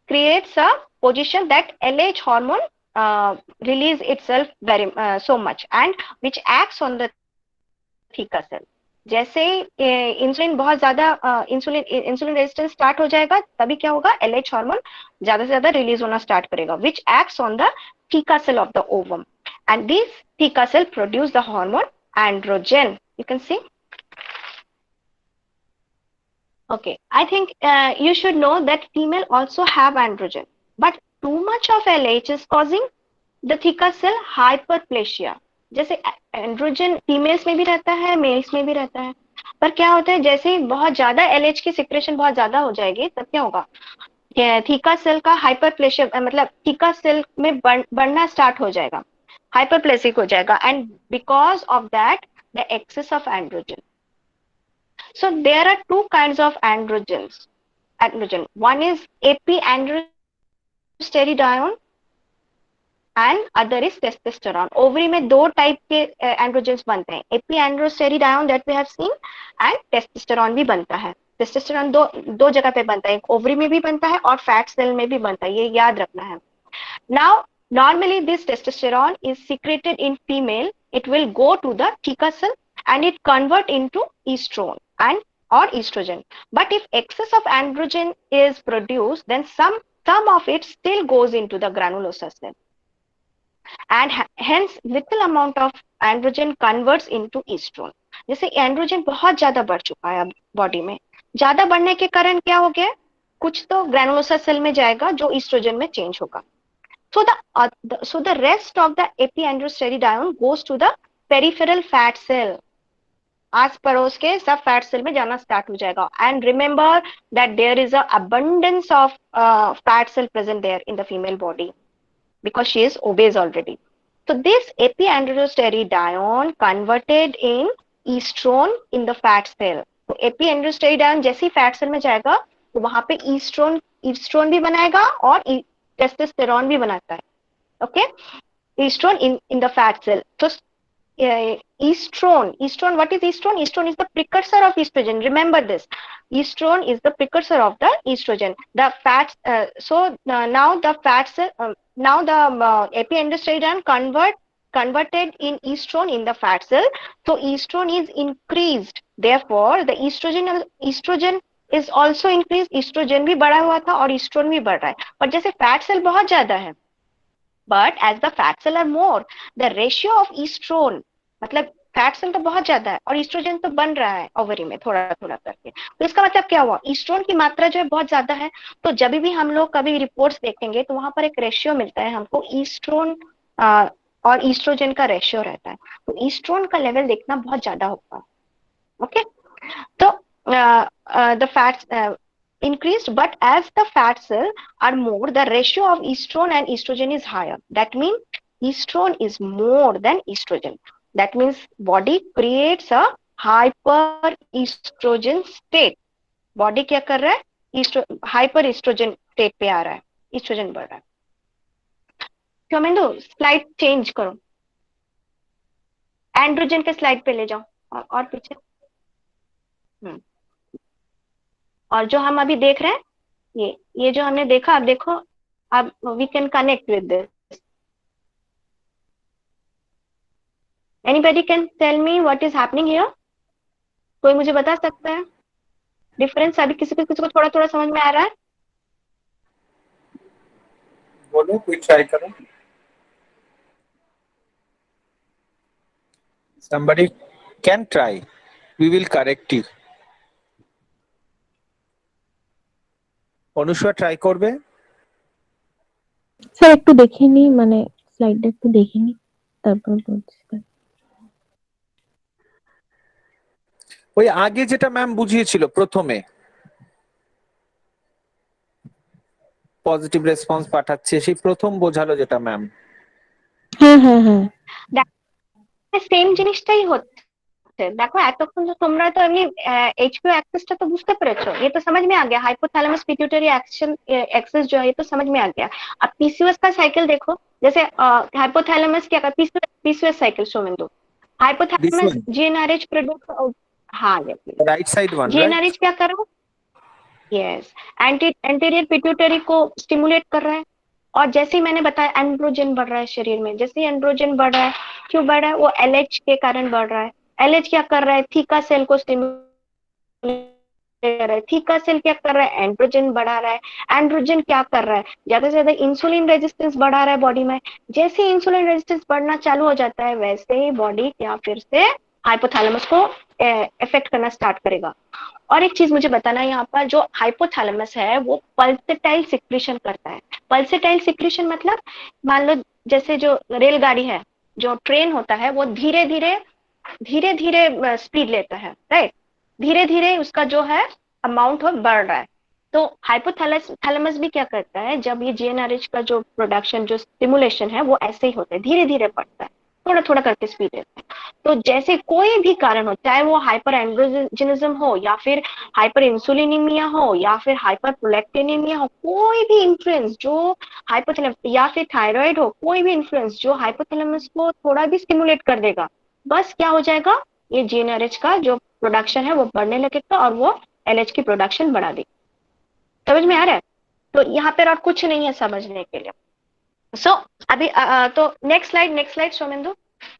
creates a position that LH hormone release itself very so much, and which acts on the theca cell. जैसे insulin बहुत ज्यादा insulin resistance start हो जाएगा, तभी क्या होगा? LH hormone ज्यादा से ज्यादा रिलीज होना स्टार्ट करेगा, which acts on the theca cell of the ovum, and these theca cell produce the hormone androgen. You can see. Okay, I think you should know that female also have androgen, but too much of LH is causing the theca cell hyperplasia. जैसे androgen females में भी रहता है, mails में भी रहता है, पर क्या होता है जैसे बहुत ज्यादा LH की सिक्रेशन बहुत ज्यादा हो जाएगी, तब क्या होगा? थीका सेल का हाइपरप्लेशिया, मतलब थीका सेल में बढ़ना स्टार्ट हो जाएगा, हाइपरप्लेसिक हो जाएगा, and because of that the excess of androgen. So there are two kinds of androgen. One is epiandrosteredione and other is testosterone. Ovary में दो टाइप के एंड्रोजेंस बनते हैं, epiandrosteredione that we have seen and testosterone भी बनता है. Testosterone दो जगह पे बनता है, एक ओवरी में भी बनता है और फैट सेल में भी बनता है, ये याद रखना है. Now normally this testosterone is secreted in female. It will go to the theca cell and it convert into estrone and or estrogen. But if excess of androgen is produced, then some of it still goes into the granulosa cell, and hence little amount of androgen converts into estrone. जैसे androgen बहुत ज्यादा बढ़ चुका है अब body में, ज्यादा बढ़ने के कारण क्या हो गया? कुछ तो ग्रैनुलोसा सेल में जाएगा जो ईस्ट्रोजन में चेंज होगा. So the rest of the epiandrosteredione goes to the peripheral fat cell. आस पड़ोस के सब फैट सेल में जाना स्टार्ट हो जाएगा. And remember that there is a abundance of fat cell present there in the female body because she is obese already. So this epiandrosteredione converted in estrone in the fat cell. तो epiandrosteredione जैसे ही fat cell में जाएगा तो वहां पे estrone भी बनाएगा और टेस्टोस्टेरोन भी बनाता है. Okay, estrone in the fat cell. So estrone, what is estrone? Estrone is the precursor of estrogen. Remember this, estrone is the precursor of the estrogen. The fats, now the fat cell, now the epiandrosteredione convert converted in estrone in the fat cell, so estrone is increased, therefore the estrogen is also increased, estrogen भी बढ़ा हुआ था और estrone भी बढ़ रहा है, पर जैसे fat cell बहुत ज्यादा है, but as the fat cell are more, the ratio of estrone, मतलब फैट सेल तो बहुत ज्यादा है और ईस्ट्रोजन तो बन रहा है ओवरी में थोड़ा थोड़ा करके, तो इसका मतलब क्या हुआ, ईस्ट्रोन की मात्रा जो है बहुत ज्यादा है, तो जब भी हम लोग कभी रिपोर्ट्स देखेंगे तो वहां पर एक रेशियो मिलता है हमको, ईस्ट्रोन और ईस्ट्रोजन का रेशियो रहता है, तो ईस्ट्रोन का लेवल देखना बहुत ज्यादा होगा। ओके, तो the fats increased, but as the fat cell are more, the ratio of estrone and estrogen is higher. That means estrone is more than estrogen. That means body creates a hyper estrogen state. Body क्या कर रहा है, hyper estrogen state पे आ रहा है, estrogen बढ़ रहा है। शोमेंदु स्लाइड चेंज करो, एंड्रोजन के स्लाइड पे ले जाओ और पीछे। और जो हम अभी देख रहे हैं, ये जो हमने देखा, अब देखो, अब we can connect with this. Anybody can tell me what is happening here? कोई मुझे बता सकता है डिफरेंस? अभी किसी को थोड़ा थोड़ा समझ में आ रहा है? बोलो, कोई ट्राई करो। Somebody can try. We will correct you. Anushka try করবে? স্যার একটু দেখে নি, মানে স্লাইডটা একটু দেখে নি তারপর বলছি। ওই আগে যেটা ম্যাম বুঝিয়েছিল প্রথমে, পজিটিভ রেসপন্স পাঠাচ্ছে, সেই প্রথম বোঝালো যেটা ম্যাম। হ্যাঁ হ্যাঁ হ্যাঁ, সেম জিনিসটাই হচ্ছে। দেখো এতক্ষণ তো তোমরা তো এমনি এইচপিও एक्सेसটা तो বুঝতে পেরেছো, ये तो समझ में आ गया, हाइपोथैलेमस पिट्यूटरी एक्सेस जो है ये तो समझ में आ गया। अब पीसीओएस का साइकिल देखो, जैसे हाइपोथैलेमस क्या करता है, PCOS cycle Shomendu, hypothalamus GnRH produce, हाँ राइट साइड वन, जीएनआरएच क्या कर रहा है, यस, एंटीरियर पिट्यूटरी को स्टिमुलेट कर रहा है, और जैसे ही मैंने बताया एंड्रोजन बढ़ रहा है शरीर में, जैसे ही एंड्रोजन बढ़ रहा है, क्यों बढ़ रहा है, वो एलएच के कारण बढ़ रहा है। एलएच क्या कर रहा है, थीका सेल को स्टिमुलेट कर रहा है, थीका सेल क्या कर रहा है, एंड्रोजन बढ़ा रहा है, एंड्रोजन क्या कर रहा है, ज्यादा से ज्यादा इंसुलिन रेजिस्टेंस बढ़ा रहा है बॉडी में, जैसे ही इंसुलिन रेजिस्टेंस बढ़ना चालू हो जाता है वैसे ही बॉडी क्या फिर से हाइपोथैलेमस को इफेक्ट करना स्टार्ट करेगा। और एक चीज मुझे बताना है यहाँ पर, जो हाइपोथैलेमस है वो पल्सेटाइल सिक्रीशन करता है। पल्सेटाइल सिक्रीशन मतलब, मान लो जैसे जो रेलगाड़ी है, जो ट्रेन होता है, वो धीरे धीरे स्पीड लेता है, राइट, धीरे धीरे उसका जो है अमाउंट हो बढ़ रहा है। तो हाइपोथैलेमस भी क्या करता है, जब ये जीएनआरएच का जो प्रोडक्शन, जो स्टिमुलेशन है, वो ऐसे ही होता है, धीरे धीरे बढ़ता है, थोड़ा थोड़ा करके स्पीड लेता है। तो जैसे कोई भी कारण हो, चाहे वो हाइपर एंड्रोजनिज्म हो, या फिर हाइपर इंसुलिनीमिया हो, या फिर हाइपर प्रोलैक्टिनेमिया हो, कोई भी इन्फ्लुएंस जो हाइपोथैलेमस, या फिर थायराइड हो, कोई भी इन्फ्लुएंस जो हाइपोथैलेमस को थोड़ा भी स्टिमुलेट कर देगा, बस क्या हो जाएगा, ये जीएनआरएच का जो प्रोडक्शन है वो बढ़ने लगेगा और वो एलएच की प्रोडक्शन बढ़ा देगी। समझ में आ रहा है? तो यहाँ पर और कुछ नहीं है समझने के लिए। सो अभी तो नेक्स्ट स्लाइड शोमेंदु।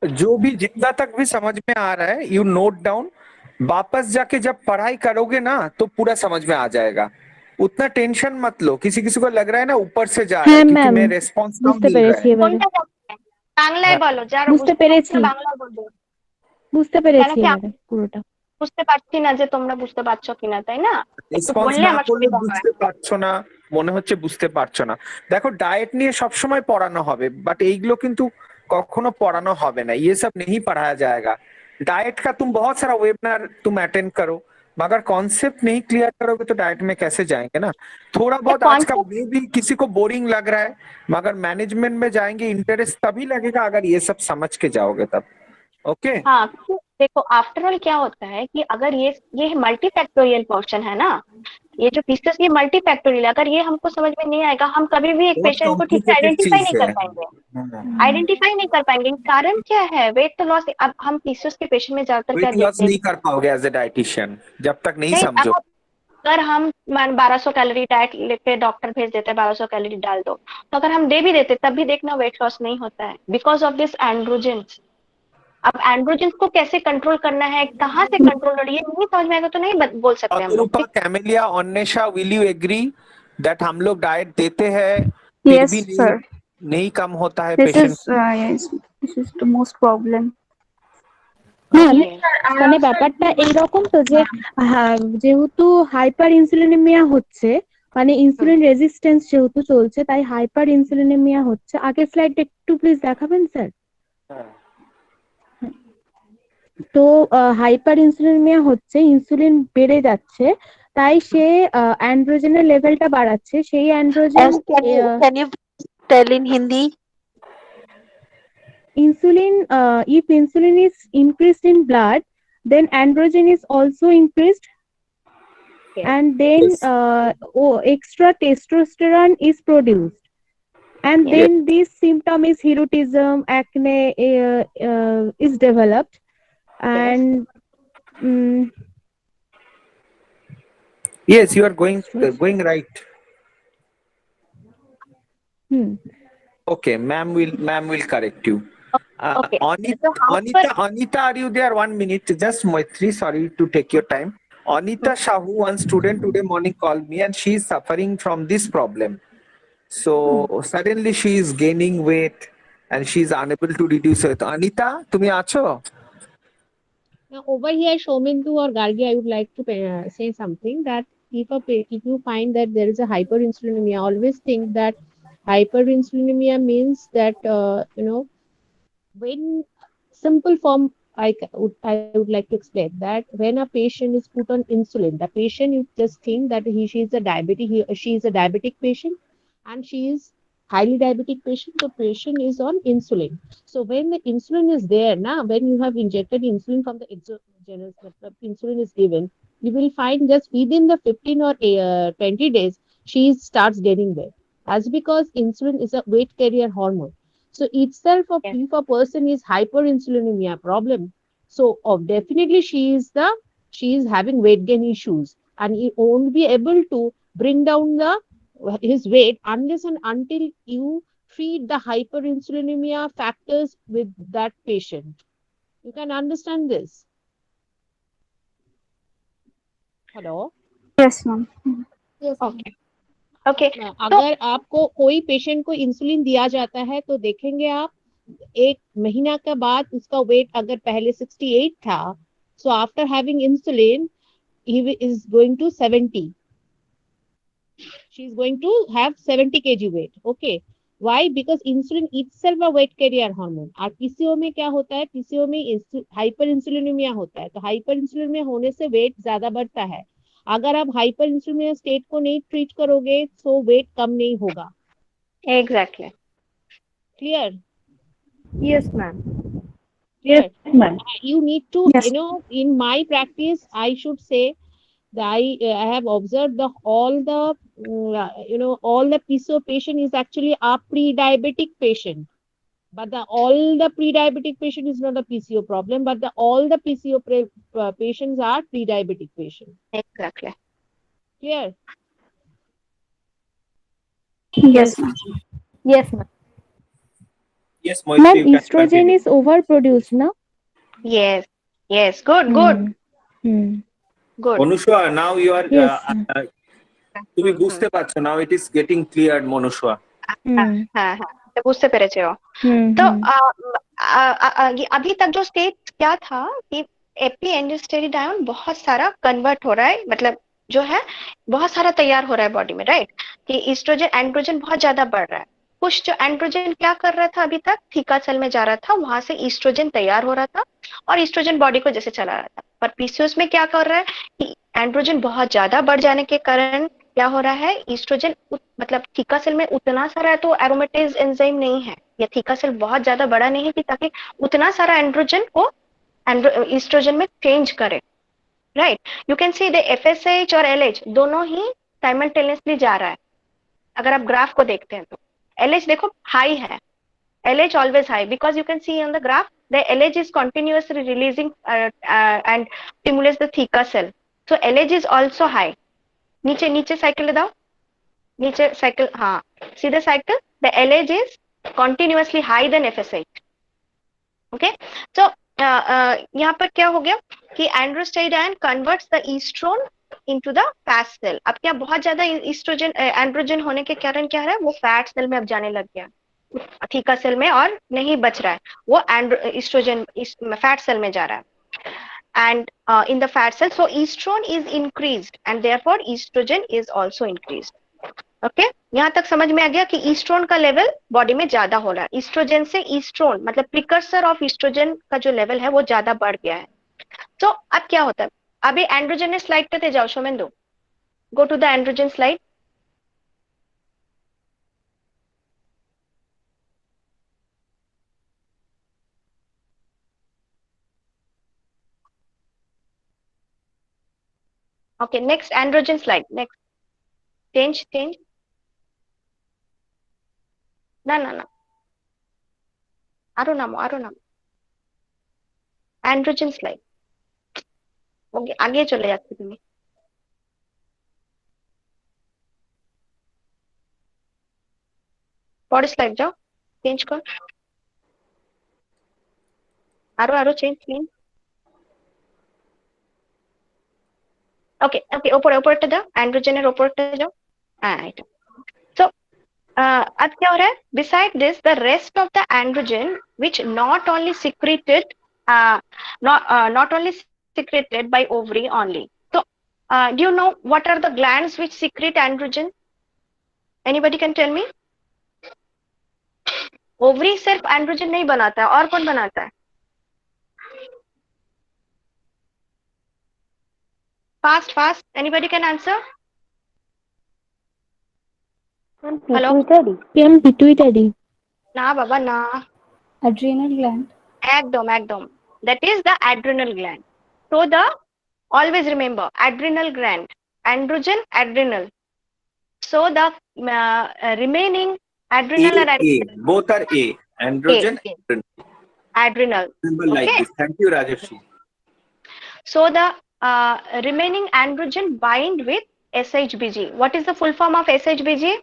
जो भी जितना तक भी समझ में आ रहा है, यू नोट डाउन, वापस जाके जब पढ़ाई करोगे ना तो पूरा समझ में आ जाएगा, उतना टेंशन मत लो। किसी को लग रहा है ना ऊपर से जा रहा है क्योंकि मैं रेस्पॉन्स कम मिल रहा है। বাংলায় বলো, যারা বুঝতে পেরেছি, বাংলা বলবো, বুঝতে পেরেছি এবারে পুরোটা। বুঝতে পারছি না যে তোমরা বুঝতে পারছো কিনা, তাই না? রেসপন্স না করলে বুঝতে পারছো না, মনে হচ্ছে বুঝতে পারছো না। দেখো डाइट নিয়ে সব সময় পড়ানো হবে, বাট এইগুলো কিন্তু कखनो पढ़ाना হবে না, ये सब नहीं पढ़ाया जाएगा। डाइट का तुम बहुत सारा वेबिनार तुम अटेंड करो, मगर कॉन्सेप्ट नहीं क्लियर करोगे तो डाइट में कैसे जाएंगे ना। थोड़ा बहुत आज का मे भी किसी को बोरिंग लग रहा है, मगर मैनेजमेंट में जाएंगे इंटरेस्ट तभी लगेगा अगर ये सब समझ के जाओगे तब। ओके हाँ, देखो आफ्टर ऑल क्या होता है कि अगर ये मल्टीफैक्टोरियल पोर्शन है ना, ये जो पीसेस, ये मल्टीफैक्टोरियल, अगर ये हमको समझ में नहीं आएगा, हम कभी भी एक पेशेंट को ठीक से आइडेंटिफाई नहीं कर पाएंगे, कारण क्या है, वेट लॉस। अब हम पीसीओएस के पेशेंट में ज्यादातर क्या देखते हैं, नहीं कर पाओगे एज ए डाइटिशियन जब तक नहीं समझो। अगर हम 1200 कैलोरी डाइट लेके डॉक्टर भेज देते हैं 1200 कैलोरी डाल दो, तो अगर हम दे भी देते तब भी देखना वेट लॉस नहीं होता है बिकॉज ऑफ दिस एंड्रोजेंस। अब एंड्रोजेंस को कैसे कंट्रोल करना है, कहाँ से कंट्रोल हो रही है, नहीं समझ में आएगा तो नहीं बोल सकते हम लोग। Rupa, Camelia, Anwesha, will you agree that हम लोग डाइट देते हैं फिर Yes, भी sir. नहीं कम होता है This patient? is yes, this is the most problem. Ma'am মানে ব্যাপারটা এইরকম তো যে যেহেতু হাইপার ইনসুলিনেমিয়া হচ্ছে, মানে ইনসুলিন রেজিস্ট্যান্স যেহেতু চলছে, তাই হাইপার ইনসুলিনেমিয়া হচ্ছে। আগের স্লাইড একটু প্লিজ দেখাবেন স্যার। তো হাইপার ইনসুলিনেমিয়া হচ্ছে, ইনসুলিন বেড়ে যাচ্ছে, তাই সে অ্যান্ড্রোজেনের লেভেলটা বাড়াচ্ছে। সেই androgen Can you tell in Hindi? Insulin, if insulin is increased in blood, then androgen is also increased, and then extra testosterone is produced, and then this symptom is hirsutism, acne is developed, and Yes, you are going right. Okay, ma'am will correct you. Okay. Anita, are you there? 1 minute. Just Maitri, sorry to take your time. Anita Shahu, one student today morning called me and she is suffering from this problem. So suddenly she is gaining weight and she is unable to reduce it. Anita, tumi acho? Now over here, Shomindu or Gargi, I would like to say something that if you find that there is a hyperinsulinemia, always think that hyperinsulinemia means that when simple form I would like to explain that when a patient is put on insulin, the patient, you just think that she is a diabetic patient and she is highly diabetic patient, so patient is on insulin. So when the insulin is there now, when you have injected insulin from the exogenous, insulin is given, you will find just within the 15 or 20 days she starts gaining weight. That's because insulin is a weight carrier hormone. So itself, if a person is hyperinsulinemia problem, so definitely she is having weight gain issues, and he won't be able to bring down his weight unless and until you treat the hyperinsulinemia factors with that patient. You can understand this. Hello. Yes, ma'am. Yes. Okay. Okay. अगर आपको कोई patient को insulin दिया जाता है तो देखेंगे आप 1 महीना के बाद उसका वेट अगर पहले 68 था, so after having insulin he is going to 70. She is going to have 70 kg weight. Okay. Why? Because insulin itself a weight carrier hormone. और पीसीओ में क्या होता है? पीसीओ में हाइपर इंसुलिनेमिया होता है, तो हाइपर इंसुलिनेमिया होने से वेट ज्यादा बढ़ता है। अगर आप हाइपर इंसुलिनेमिया स्टेट को नहीं ट्रीट करोगे तो वेट कम नहीं होगा। Exactly. Clear? Yes, ma'am. Clear? Yes, ma'am. You need to, in my practice, I should say that I have observed all the PCO patient is actually a pre-diabetic patient. But all the pre-diabetic patient is not a PCO problem, but all the PCO patients are pre-diabetic patients. Exactly. Clear? Yes, ma'am. yes ma'am. Yes, Moitri, Ma'am, you can estrogen continue. is overproduced, no? Yes. Good. Good. Monushwa, now you are Yes, তুমি বুঝতে পারছো, now it is getting clear, Monushwa. हाँ, बुझते पेरेছে ও। तो अभी तक जो state क्या था कि एपी एंडोस्टेरिडायोन बहुत सारा कन्वर्ट हो रहा है, मतलब जो है बहुत सारा तैयार हो रहा है बॉडी में, राइट? कि ईस्ट्रोजन एंड्रोजन बहुत ज्यादा बढ़ रहा है। कुछ जो एंड्रोजन क्या कर रहा था अभी तक, थीका सेल में जा रहा था, वहां से ईस्ट्रोजन तैयार हो रहा था और ईस्ट्रोजन बॉडी को जैसे चला रहा था। पर पीसीओएस में क्या कर रहा है कि एंड्रोजन बहुत ज्यादा बढ़ जाने के कारण क्या हो रहा है, ईस्ट्रोजन मतलब थीका सेल में उतना सारा है तो एरोमेटेज एंजाइम नहीं है, या थीका सेल बहुत ज्यादा बड़ा नहीं है कि ताकि उतना सारा एंड्रोजन को ईस्ट्रोजन में चेंज करे, right? You can see the FSH और एलएच दोनों ही साइमल्टेनियसली जा रहा है। अगर आप ग्राफ को देखते हैं तो एलएच देखो हाई है, LH always high because you can see on the graph the LH is continuously releasing and stimulates the theca cell. So LH is also high. नीचे नीचे साइकिल ले दाओ, नीचे साइकिल, हाँ सीधे cycle. The LH is continuously high than FSH. Okay, so यहाँ पर क्या हो गया कि androstenedione converts the estrone into the fat cell. अब क्या बहुत ज्यादा ईस्ट्रोजन एंड्रोजन होने के कारण क्या है, वो फैट सेल में अब जाने लग गया, थीका सेल में और नहीं बच रहा है, वो ईस्ट्रोजन फैट सेल में जा रहा है. And in the fat cell, so estrone is increased and therefore estrogen is also increased. Okay यहाँ तक समझ में आ गया कि ईस्ट्रोन का लेवल बॉडी में ज्यादा हो रहा है. ईस्ट्रोजन से ईस्ट्रोन मतलब प्रिकर्सर ऑफ ईस्ट्रोजन का जो लेवल है वो ज्यादा बढ़ गया है. तो अब क्या होता है, अभी एंड्रोजन स्लाइड पे जाओ Shomendu, go to the androgen slide. Okay, next androgen slide. Next, change. No. Arunamo. Androgen slide. Okay, आगे चले जाते तुम्हें. बॉडी स्लाइड जाओ, चेंज कर. आरो चेंज. ओके ऊपर जाओ, एंड्रोजन ऊपर जाओ. राइट. सो अब क्या हो रहा है, beside this the rest of the androgen which not only secreted by ovary only. So do you know what are the glands which secrete androgen? Anybody can tell me? Ovary सिर्फ androgen नहीं बनाता है, और कौन बनाता है? Fast. Anybody can answer? Hello? Pituitary. ना बाबा ना. Adrenal gland. एकदम. That is the adrenal gland. So always remember adrenal gland, androgen, adrenal. So the remaining adrenal and adrenal. Both are A. Androgen, adrenal. Symbol like this. Thank you, Rajeshri. So the remaining androgen bind with SHBG. What is the full form of SHBG?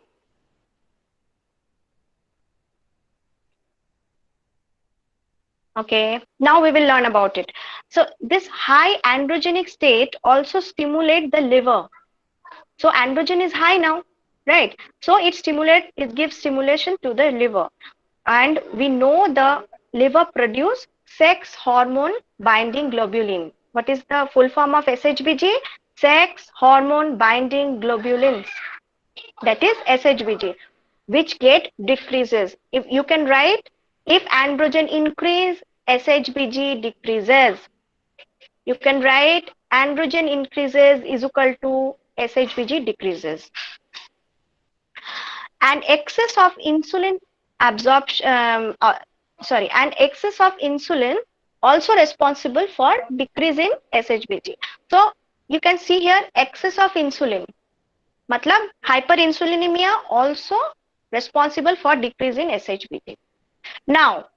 Okay, now we will learn about it. So this high androgenic state also stimulates the liver. So androgen is high now, right? So it gives stimulation to the liver. And we know the liver produce sex hormone binding globulin. What is the full form of SHBG? Sex hormone binding globulins. That is SHBG, which get decreases. If you can write, if androgen increase, SHBG decreases. You can write androgen increases is equal to SHBG decreases. And excess of insulin absorption, and excess of insulin also responsible for decreasing SHBG. So you can see here excess of insulin. Matlab hyperinsulinemia also responsible for decreasing SHBG. Now,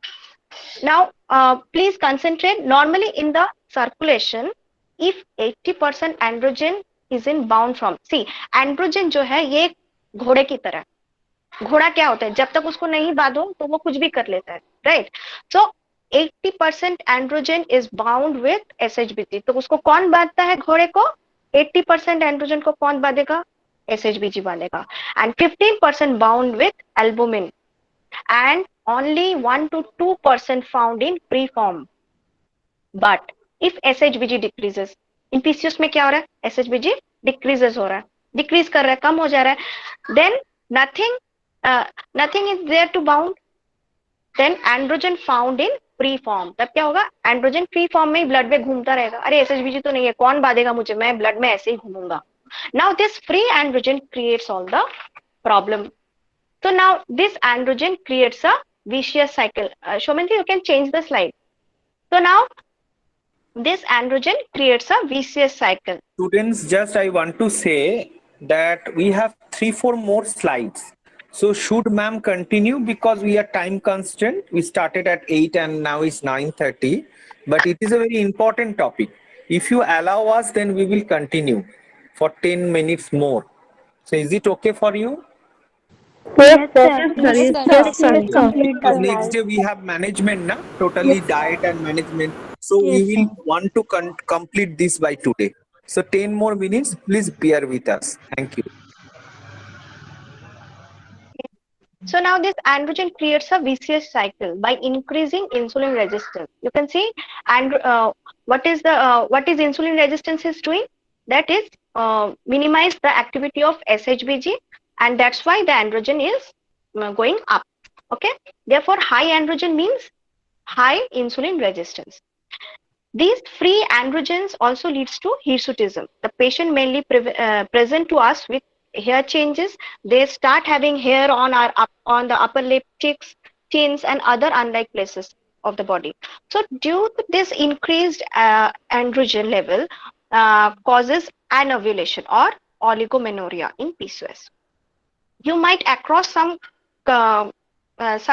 please concentrate. Normally in the circulation, if 80% androgen is in bound form. See, androgen जो है ये घोड़े की तरह. घोड़ा क्या होता है, जब तक उसको नहीं बांधो तो वो कुछ भी कर लेता है, right? So 80% androgen is bound with SHBG. तो उसको कौन बांधता है घोड़े को? 80% androgen को कौन बांधेगा? SHBG बांधेगा. And 15% bound with albumin. And only 1 to 2% found in preform. But if SHBG decreases, in PCOS में क्या हो रहा है? SHBG decreases हो रहा है, decrease कर रहा है, कम हो जा रहा है. Then nothing is there to bound. Then androgen found in preform. तब क्या होगा? Androgen preform में ब्लड में घूमता रहेगा. अरे SHBG तो नहीं है, कौन बांधेगा मुझे, मैं ब्लड में ऐसे ही घूमूंगा. Now this free androgen creates all the problem. So now this androgen creates a vicious cycle. Shomanti, you can change the slide. So now this androgen creates a vicious cycle. Students, just I want to say that we have 3-4 more slides. So should ma'am continue, because we are time constraint. We started at 8 and now it's 9:30. But it is a very important topic. If you allow us, then we will continue for 10 minutes more. So is it okay for you? Yes, sir. Yes, Yes, sir. please complete Because the next class. day we have management, na? Totally diet and management. So we Yes, will sir. want to complete this by today. So 10 more minutes, please bear with us. Thank you. So now this androgen creates a vicious cycle by increasing insulin resistance. You can see, and what is insulin resistance is doing? That is minimize the activity of SHBG, and that's why the androgen is going up. Okay. Therefore, high androgen means high insulin resistance. These free androgens also leads to hirsutism. The patient mainly present to us with hair changes. They start having hair on on the upper lip, cheeks, chins, and other unlike places of the body. So due to this increased androgen level causes anovulation or oligomenorrhea in PCOS. You might across some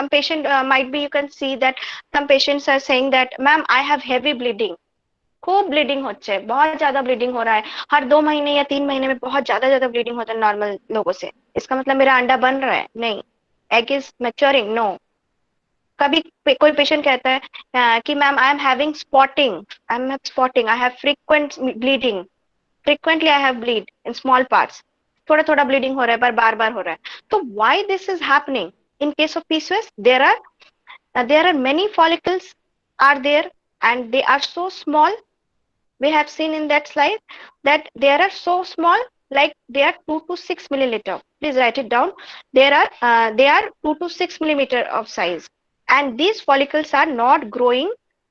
patient might be, you can see that some patients are saying that, ma'am, I have heavy bleeding. खूब bleeding होচ্ছে है, बहुत ज्यादा bleeding हो रहा है, हर 2 महीने या 3 महीने में बहुत ज्यादा ब्लीडिंग होता है नॉर्मल लोगों से. इसका मतलब मेरा अंडा बन रहा है? नहीं. Egg is maturing? नो. कभी कोई पेशेंट कहता है कि ma'am I am having spotting, I have frequent bleeding, frequently I have bleed in small parts. थोड़ा थोड़ा ब्लीडिंग हो रहा है पर बार बार हो रहा है. तो why this is happening in case of PCOS? there are many follicles are there, and they are so small. We have seen in that slide that they are so small, like they are 2 to 6 milliliter. Please write it down. They are 2 to 6 millimeter of size, and these follicles are not growing,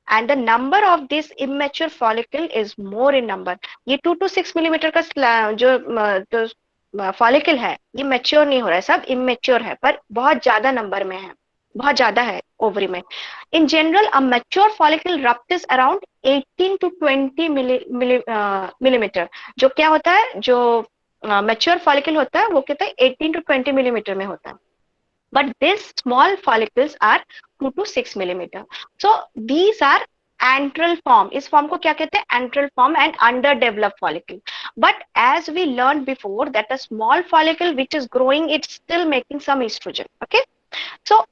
and the number of this immature follicle is more in number. ये 2 to 6 millimeter का जो follicle है, ये mature नहीं हो रहा है, सब immature है, पर बहुत ज्यादा नंबर में है, बहुत ज्यादा है ओवरी में. In general, a mature follicle ruptures around 18 to 20 millimeter. जो क्या होता है, जो mature follicle होता है वो कहता है 18 to 20 millimeter में होता है. But these small follicles are 2 to 6 millimeter. So these are antral form. इस form को क्या कहते हैं? Antral form and underdeveloped follicle. But as we learned before that a small follicle which is growing, it's still making some estrogen. Okay. So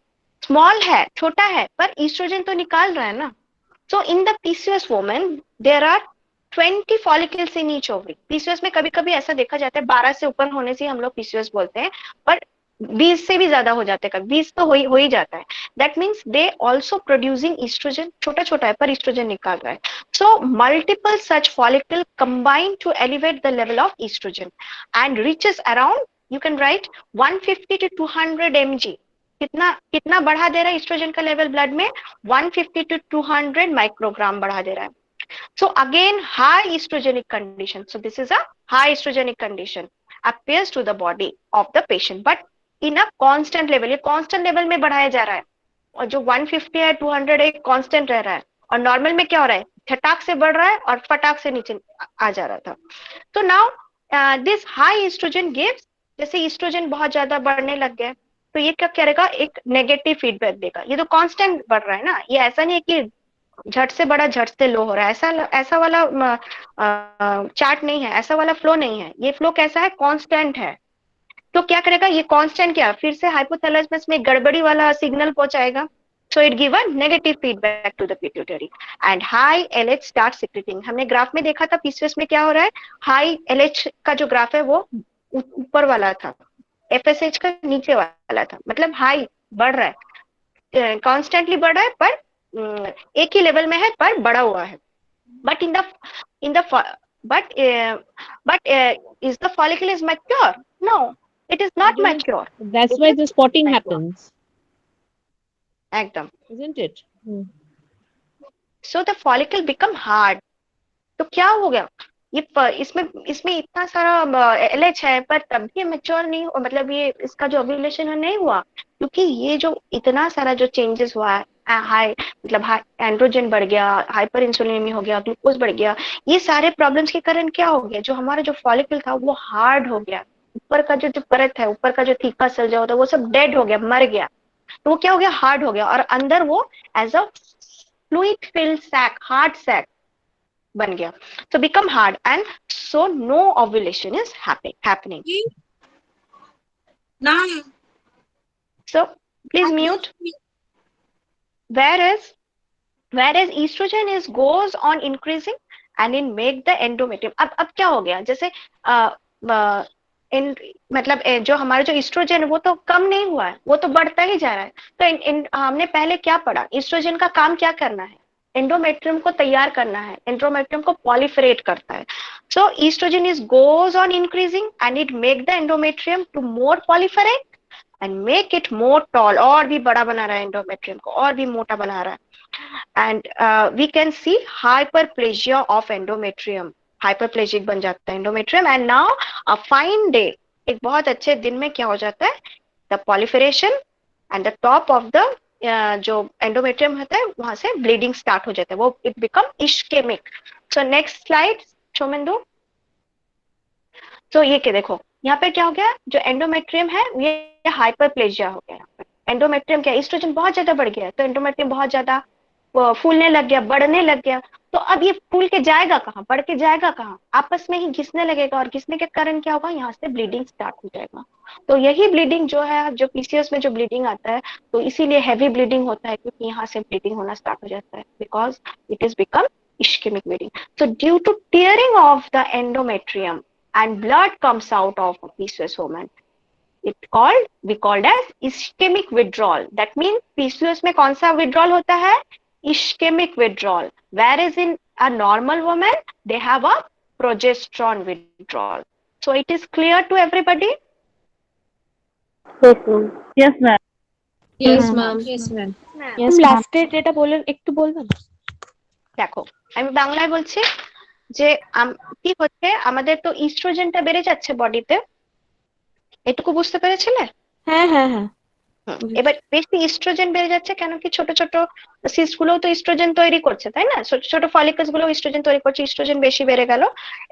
small है, छोटा है, पर estrogen तो निकाल रहा है ना. So in the PCOS woman, there are 20 follicles in each ovary. PCOS में कभी कभी ऐसा देखा जाता है 12 से ऊपर होने से हम लोग PCOS बोलते हैं, पर 20 से भी ज्यादा हो जाते हैं, 20 तो हो ही जाता है. That means they also producing estrogen. छोटा छोटा है पर estrogen निकाल रहा है. So multiple such follicle combine to elevate the level of estrogen and reaches around, you can write 150 to 200 mg. कितना बढ़ा दे रहा है एस्ट्रोजन का लेवल ब्लड में? 150 to 200 माइक्रोग्राम बढ़ा दे रहा है. So again, high estrogenic condition. So this is a high estrogenic condition appears to the body of the patient, but in a constant level. ये constant level में बढ़ाया जा रहा है, और जो 150 है 200 है constant रह रहा है, और नॉर्मल में क्या हो रहा है? छटाक से बढ़ रहा है और फटाक से नीचे आ जा रहा था. तो now this high estrogen gives, जैसे estrogen बहुत ज्यादा बढ़ने लग गया तो ये क्या करेगा? एक नेगेटिव फीडबैक देगा. ये तो कांस्टेंट बढ़ रहा है ना, ये ऐसा नहीं है कि झट से बड़ा झट से लो हो रहा है. ऐसा वाला चार्ट नहीं है, ऐसा वाला फ्लो नहीं है. ये फ्लो कैसा है? कांस्टेंट है. तो क्या करेगा ये कांस्टेंट? क्या फिर से हाइपोथैलेमस में गड़बड़ी वाला सिग्नल पहुंचाएगा. So it give a negative feedback to the pituitary and high LH start secreting. हमने ग्राफ में देखा था PCOS में क्या हो रहा है. हाई LH का जो ग्राफ है वो ऊपर वाला था, FSH का नीचे वाला था. मतलब हाई बढ़ रहा है, कॉन्स्टेंटली बढ़ रहा है, पर एक ही लेवल में है पर बढ़ा हुआ है. But is the follicle is mature? No, it is not mature. That's why the spotting happens. एकदम, Isn't it? So the follicle become hard. तो क्या हो गया? ये इसमें इतना सारा LH है पर तब भी मैच्योर नहीं, मतलब ये इसका जो ओव्यूलेशन है नहीं हुआ, क्योंकि ये जो इतना सारा जो चेंजेस हुआ है, हाई मतलब हाई एंड्रोजन बढ़ गया, हाइपर इंसुलिनेमिया हो गया, ग्लूकोज बढ़ गया, ये सारे प्रॉब्लम्स के कारण क्या हो गया? जो हमारा जो फॉलिकल था वो हार्ड हो गया. ऊपर का जो परत है, ऊपर का जो थीका सेल जो होता है वो सब डेड हो गया, मर गया. तो वो क्या हो गया? हार्ड हो गया, और अंदर वो as a fluid filled sac, hard sac बन गया, so become hard and so no ovulation is happening. No. So please mute. Whereas estrogen is goes on increasing and it make the endometrium. अब क्या हो गया, जैसे मतलब जो हमारा जो ईस्ट्रोजन है वो तो कम नहीं हुआ है, वो तो बढ़ता ही जा रहा है। तो हमने पहले क्या पढ़ा, ईस्ट्रोजन का काम क्या करना है, एंडोमेट्रियम को तैयार करना है, एंडोमेट्रियम को पॉलिफरेट करता है। So estrogen is goes on increasing and it make the endometrium to more proliferate and make it more tall, और भी बड़ा बना रहा है एंडोमेट्रियम को, और भी मोटा बना रहा है। And we can see hyperplasia of endometrium, hyperplastic बन जाता है endometrium. And now a fine day, एक बहुत अच्छे दिन में क्या हो जाता है, the proliferation and the top of the जो एंडोमेट्रियम होता है वहां से ब्लीडिंग स्टार्ट हो जाता है, वो it become ischemic. So next slide Shomendu. तो ये क्या देखो, यहाँ पे क्या हो गया, जो एंडोमेट्रियम है ये हाइपरप्लेजिया हो गया। एंडोमेट्रियम क्या, एस्ट्रोजन बहुत ज्यादा बढ़ गया, तो एंडोमेट्रियम बहुत ज्यादा फूलने लग गया, बढ़ने लग गया। तो अब ये फूल के जाएगा कहाँ, बढ़ के जाएगा कहाँ, आपस में ही घिसने लगेगा, और घिसने के कारण क्या होगा, यहाँ से ब्लीडिंग स्टार्ट हो जाएगा। तो यही ब्लीडिंग जो है, जो पीसीओएस में जो ब्लीडिंग आता है, तो इसीलिए हैवी ब्लीडिंग होता है, क्योंकि यहाँ से ब्लीडिंग होना स्टार्ट हो जाता है, because it is become ischemic bleeding. So due to tearing of the endometrium and blood comes out of PCOS woman, we called as ischemic withdrawal. That means PCOS में कौन सा withdrawal होता है, ischemic withdrawal, whereas in a normal woman they have a progesterone withdrawal. So it is clear to everybody? Yes, ma'am. Yes, ma'am. Yes, ma'am. Yes, ma'am. Yes, লাস্টে যেটা বললেন একটু বলবেন? দেখো আমি বাংলায় বলছি যে কি হচ্ছে, আমাদের তো ইস্ট্রোজেনটা বেড়ে যাচ্ছে বডিতে, এটুকু বুঝতে পেরেছিলে? হ্যাঁ হ্যাঁ হ্যাঁ। এবার বেশি ইস্ট্রোজেন বেড়ে যাচ্ছে কেন কি, ছোট ছোট সিস্ট গুলো তো ইস্ট্রোজেন তৈরি করছে, তাই না, ছোট ছোট ফলিকলস গুলো ইস্ট্রোজেন তৈরি করছে, ইস্ট্রোজেন বেশি বেড়ে গেল।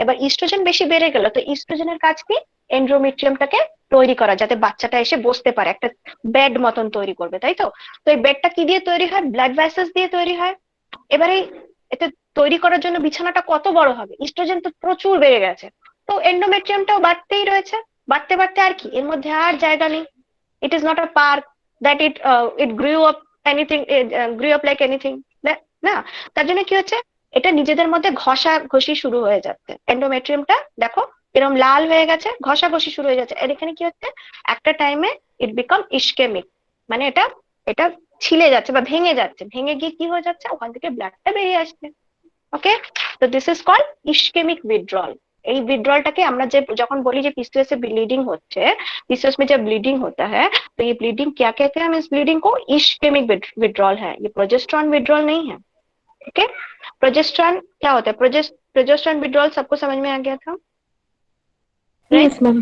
এবার ইস্ট্রোজেন বেশি বেড়ে গেল, তো ইস্ট্রোজেনের কাজ কি, এন্ডোমেট্রিয়ামটাকে তৈরি করা, যাতে বাচ্চাটা এসে বসতে পারে, একটা বেড মতন তৈরি করবে, তাই তো। তো এই বেডটা কি দিয়ে তৈরি হয়, ব্লাড ভেসেলস দিয়ে তৈরি হয়। এবারে এটা তৈরি করার জন্য বিছানাটা কত বড় হবে, ইস্ট্রোজেন তো প্রচুর বেড়ে গেছে, তো এন্ডোমেট্রিয়ামটাও বাড়তেই রয়েছে, বাড়তে বাড়তে আর কি, এর মধ্যে আর জায়গা নেই। It is not a park that it grew up like anything, না। তার জন্য কি হচ্ছে, এটা নিজেদের মধ্যে ঘষাঘষি শুরু হয়ে যাচ্ছে, এন্ডোমেট্রিয়ামটা দেখো এরকম লাল হয়ে গেছে, ঘষাঘষি শুরু হয়ে যাচ্ছে। এর এখানে কি হচ্ছে, একটা টাইমে ইট বিকাম ইস্কেমিক, মানে এটা ছিলে যাচ্ছে বা ভেঙে যাচ্ছে, ভেঙে গিয়ে কি হয়ে যাচ্ছে, ওখান থেকে ব্লাডটা বেরিয়ে আসছে। ওকে, তো this is called ischemic withdrawal. এই विड्रॉलটাকে আমরা যে যখন বলি যে पीसीओएस से ब्लीडिंग হচ্ছে, पीसीओएस में जब ब्लीडिंग होता है तो ये ब्लीडिंग क्या कहते हैं हम, इस ब्लीडिंग को इश्केमिक विड्रॉल है, ये प्रोजेस्टेरॉन विड्रॉल नहीं है। ओके, प्रोजेस्टेरॉन क्या होता है, प्रोजेस्टेरॉन विड्रॉल सबको समझ में आ गया था? Yes ma'am.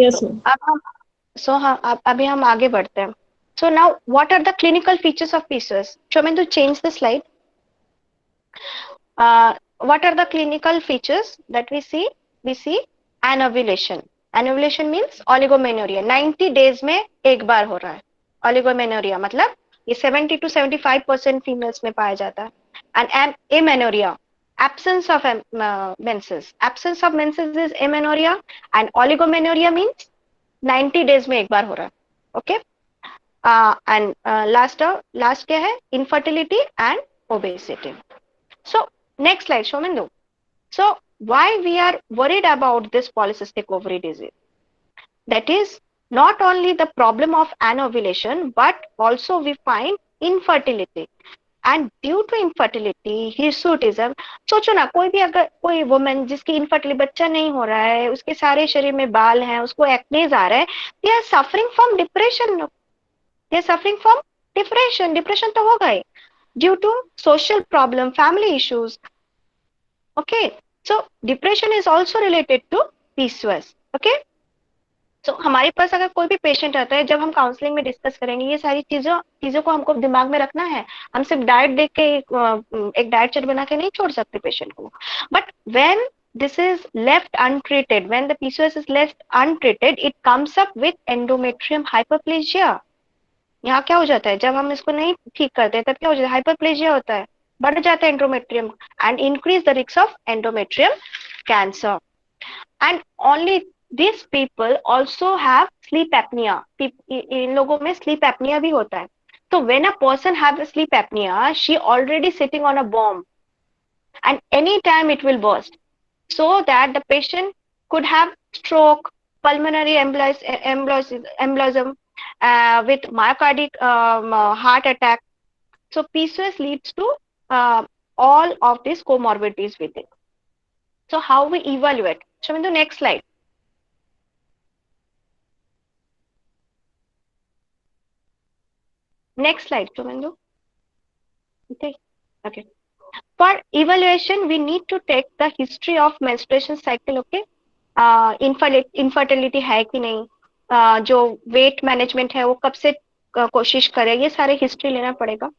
Yes ma'am. अब अभी हम आगे बढ़ते हैं। So now what are the clinical features of PCOS? Shomendu change the slide. What are the clinical features that we see? We see anovulation. Anovulation means oligomenorrhea. 90 days में एक बार हो रहा है oligomenorrhea, मतलब ये 70 to 75% फीमेल्स में पाया जाता है। And amenorrhea, absence of menses. Absence of menses is amenorrhea, and oligomenorrhea means 90 days में एक बार हो रहा है। Okay, and last क्या है, infertility and obesity. So next slide, Shomendu. So why we are worried about this polycystic ovary disease? That is not only the problem of anovulation, but also we find infertility. And due to infertility, hirsutism. सोचो ना, कोई भी अगर कोई woman जिसकी infertility, बच्चा नहीं हो रहा है, उसके सारे शरीर में बाल हैं, उसको एक्नेज आ रहा है, they are suffering from depression. They are suffering from depression. Depression तो होगा ही, due to social problem, family issues. Okay, so depression is also related to PCOS. Okay, so हमारे पास अगर कोई भी पेशेंट आता है, जब हम काउंसलिंग में डिस्कस करेंगे, ये सारी चीजों को हमको दिमाग में रखना है। हम सिर्फ डाइट देख के एक डाइट चार्ट बना के नहीं छोड़ सकते पेशेंट को। But when this is left untreated, when the PCOS is left untreated, it comes up with endometrium hyperplasia. यहाँ क्या हो जाता है, जब हम इसको नहीं ठीक करते तब क्या हो जाता है, हाइपरप्लेजिया होता है, बढ़ जाता है endometrium and increase the risk of endometrium cancer. And only this people also have sleep apnea. इन लोगों में स्लीप एपनिया भी होता है. So when a person has a sleep apnea, she already sitting on a bomb, and any time it will burst, so that the patient could have stroke, pulmonary embolism, with myocardic heart attack. So PCOS leads to all of these comorbidities with it. So how we evaluate? Show me the next slide. Next slide, Chumendu. Okay. For evaluation, we need to take the history of menstruation cycle. Okay. Infertility है कि नहीं, जो weight management है वो कब से कोशिश करे, ये सारे history लेना पड़ेगा.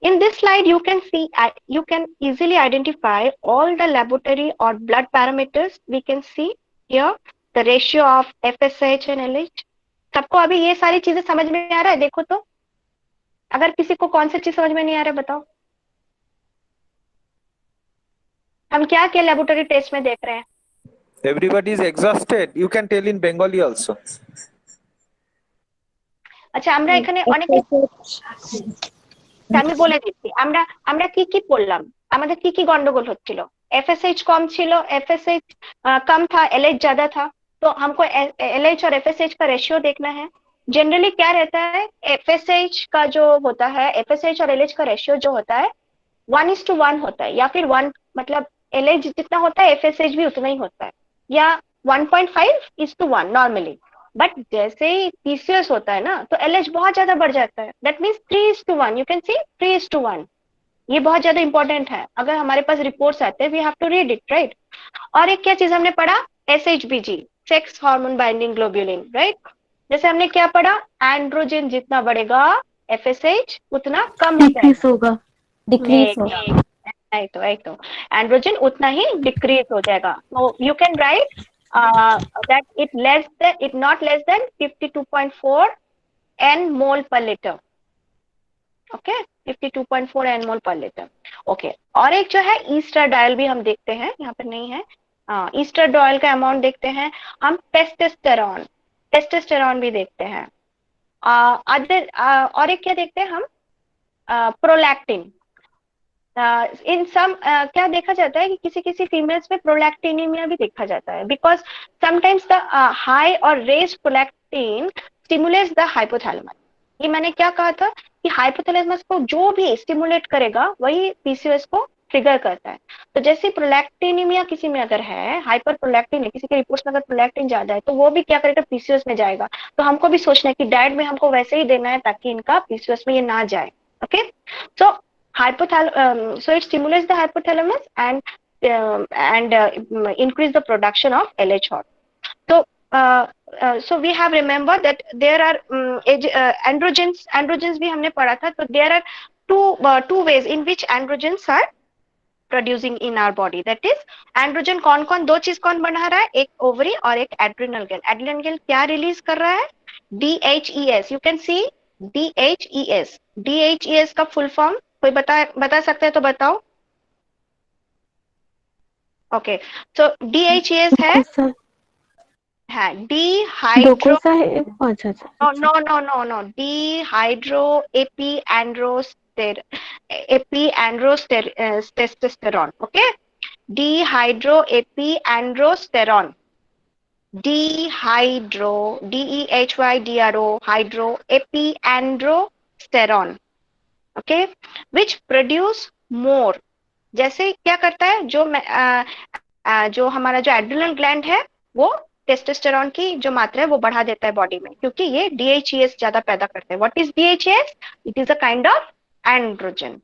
In this slide, you can see, you can easily identify all the laboratory or blood parameters. We can see here the ratio of FSH and LH. सबको अभी ये सारी चीजें समझ में आ रहा है? देखो तो, अगर किसी को कौन सी चीज समझ में नहीं आ रहा है बताओ. हम क्या क्या लेबोरेटरी टेस्ट में देख रहे हैं? Everybody is exhausted. You can tell in Bengali also. আচ্ছা, আমরা এখানে অনেকে আমি বলে দিচ্ছি, আমরা কি কি পড়লাম, আমাদের কি কি গন্ডগোল হচ্ছিল. FSH कम ছিল, FSH कम था, LH ज्यादा था. तो हमको LH और FSH का रेशियो देखना है. जनरली क्या रहता है, FSH का जो होता है, FSH और LH का रेशियो जो होता है 1:1 होता है, या फिर 1 मतलब LH जितना होता है FSH भी उतना ही होता है, या 1.5:1 नॉर्मली. बट जैसे ही PCOS होता है ना, तो LH बहुत ज्यादा बढ़ जाता है. That means 3:1. यू कैन सी 3:1. ये बहुत ज्यादा इंपॉर्टेंट है. अगर हमारे पास रिपोर्ट्स आते हैं, we have to read it, right. और एक क्या चीज हमने पढ़ा, SHBG, sex hormone binding globulin, right. जैसे हमने क्या पढ़ा, एंड्रोजन जितना बढ़ेगा FSH उतना कम होगा, डिक्रीज होगा. तो एंड्रोजन उतना ही डिक्रीज हो जाएगा. So you can write that it not less than 52.4 nmol per liter. Okay, 52.4 nmol per liter. Okay. और एक जो है ईस्ट्राडायल भी हम देखते हैं, यहाँ पर नहीं है. ईस्ट्राडायल का अमाउंट देखते हैं हम. टेस्टोस्टेरॉन भी देखते हैं. और एक क्या देखते हैं हम, प्रोलैक्टिन. इन सम क्या देखा जाता है कि किसी किसी फीमेल्स में प्रोलैक्टिनीमिया भी देखा जाता है, बिकॉज समटाइम्स द हाई और raised prolactin stimulates the hypothalamus. ये मैंने क्या कहा था कि हाइपोथैलेमस को जो भी स्टिमुलेट करेगा वही PCOS को ट्रिगर करता है. तो जैसे प्रोलैक्टिनीमिया किसी में अगर है, हाइपर प्रोलैक्टिन है किसी के रिपोर्ट्स में, अगर प्रोलैक्टिन ज्यादा है तो वो भी क्या करेगा, PCOS में जाएगा. तो हमको भी सोचना है कि डाइट में हमको वैसे ही देना है ताकि इनका PCOS में ये ना जाए. Okay. So so it stimulates the hypothalamus and increase the production of LH hormone. So we have remembered that there are androgens भी हमने पढ़ा था. तो there are two ways in which androgens are producing in our body. That is, androgen कौन दो चीज कौन बना रहा है, एक ओवरी और एक एड्रिनल ग्लैंड. एड्रिनल ग्लैंड क्या रिलीज कर रहा है, DHES. You can see DHES. DHES का फुल फॉर्म कोई बता सकते हैं तो बताओ. ओके. सो DHES है dehydro, no dehydro epiandrosterone. Okay, dehydro epiandrosterone. Dehydro DEHYDRO hydro epiandrosterone. Okay, which produce more. जैसे क्या करता है, जो हमारा जो एड्रिनल ग्लैंड है वो टेस्टोस्टेरोन की जो मात्रा है वो बढ़ा देता है बॉडी में, क्योंकि ये DHES ज्यादा पैदा करते हैं. What is DHES? It is a kind of androgen.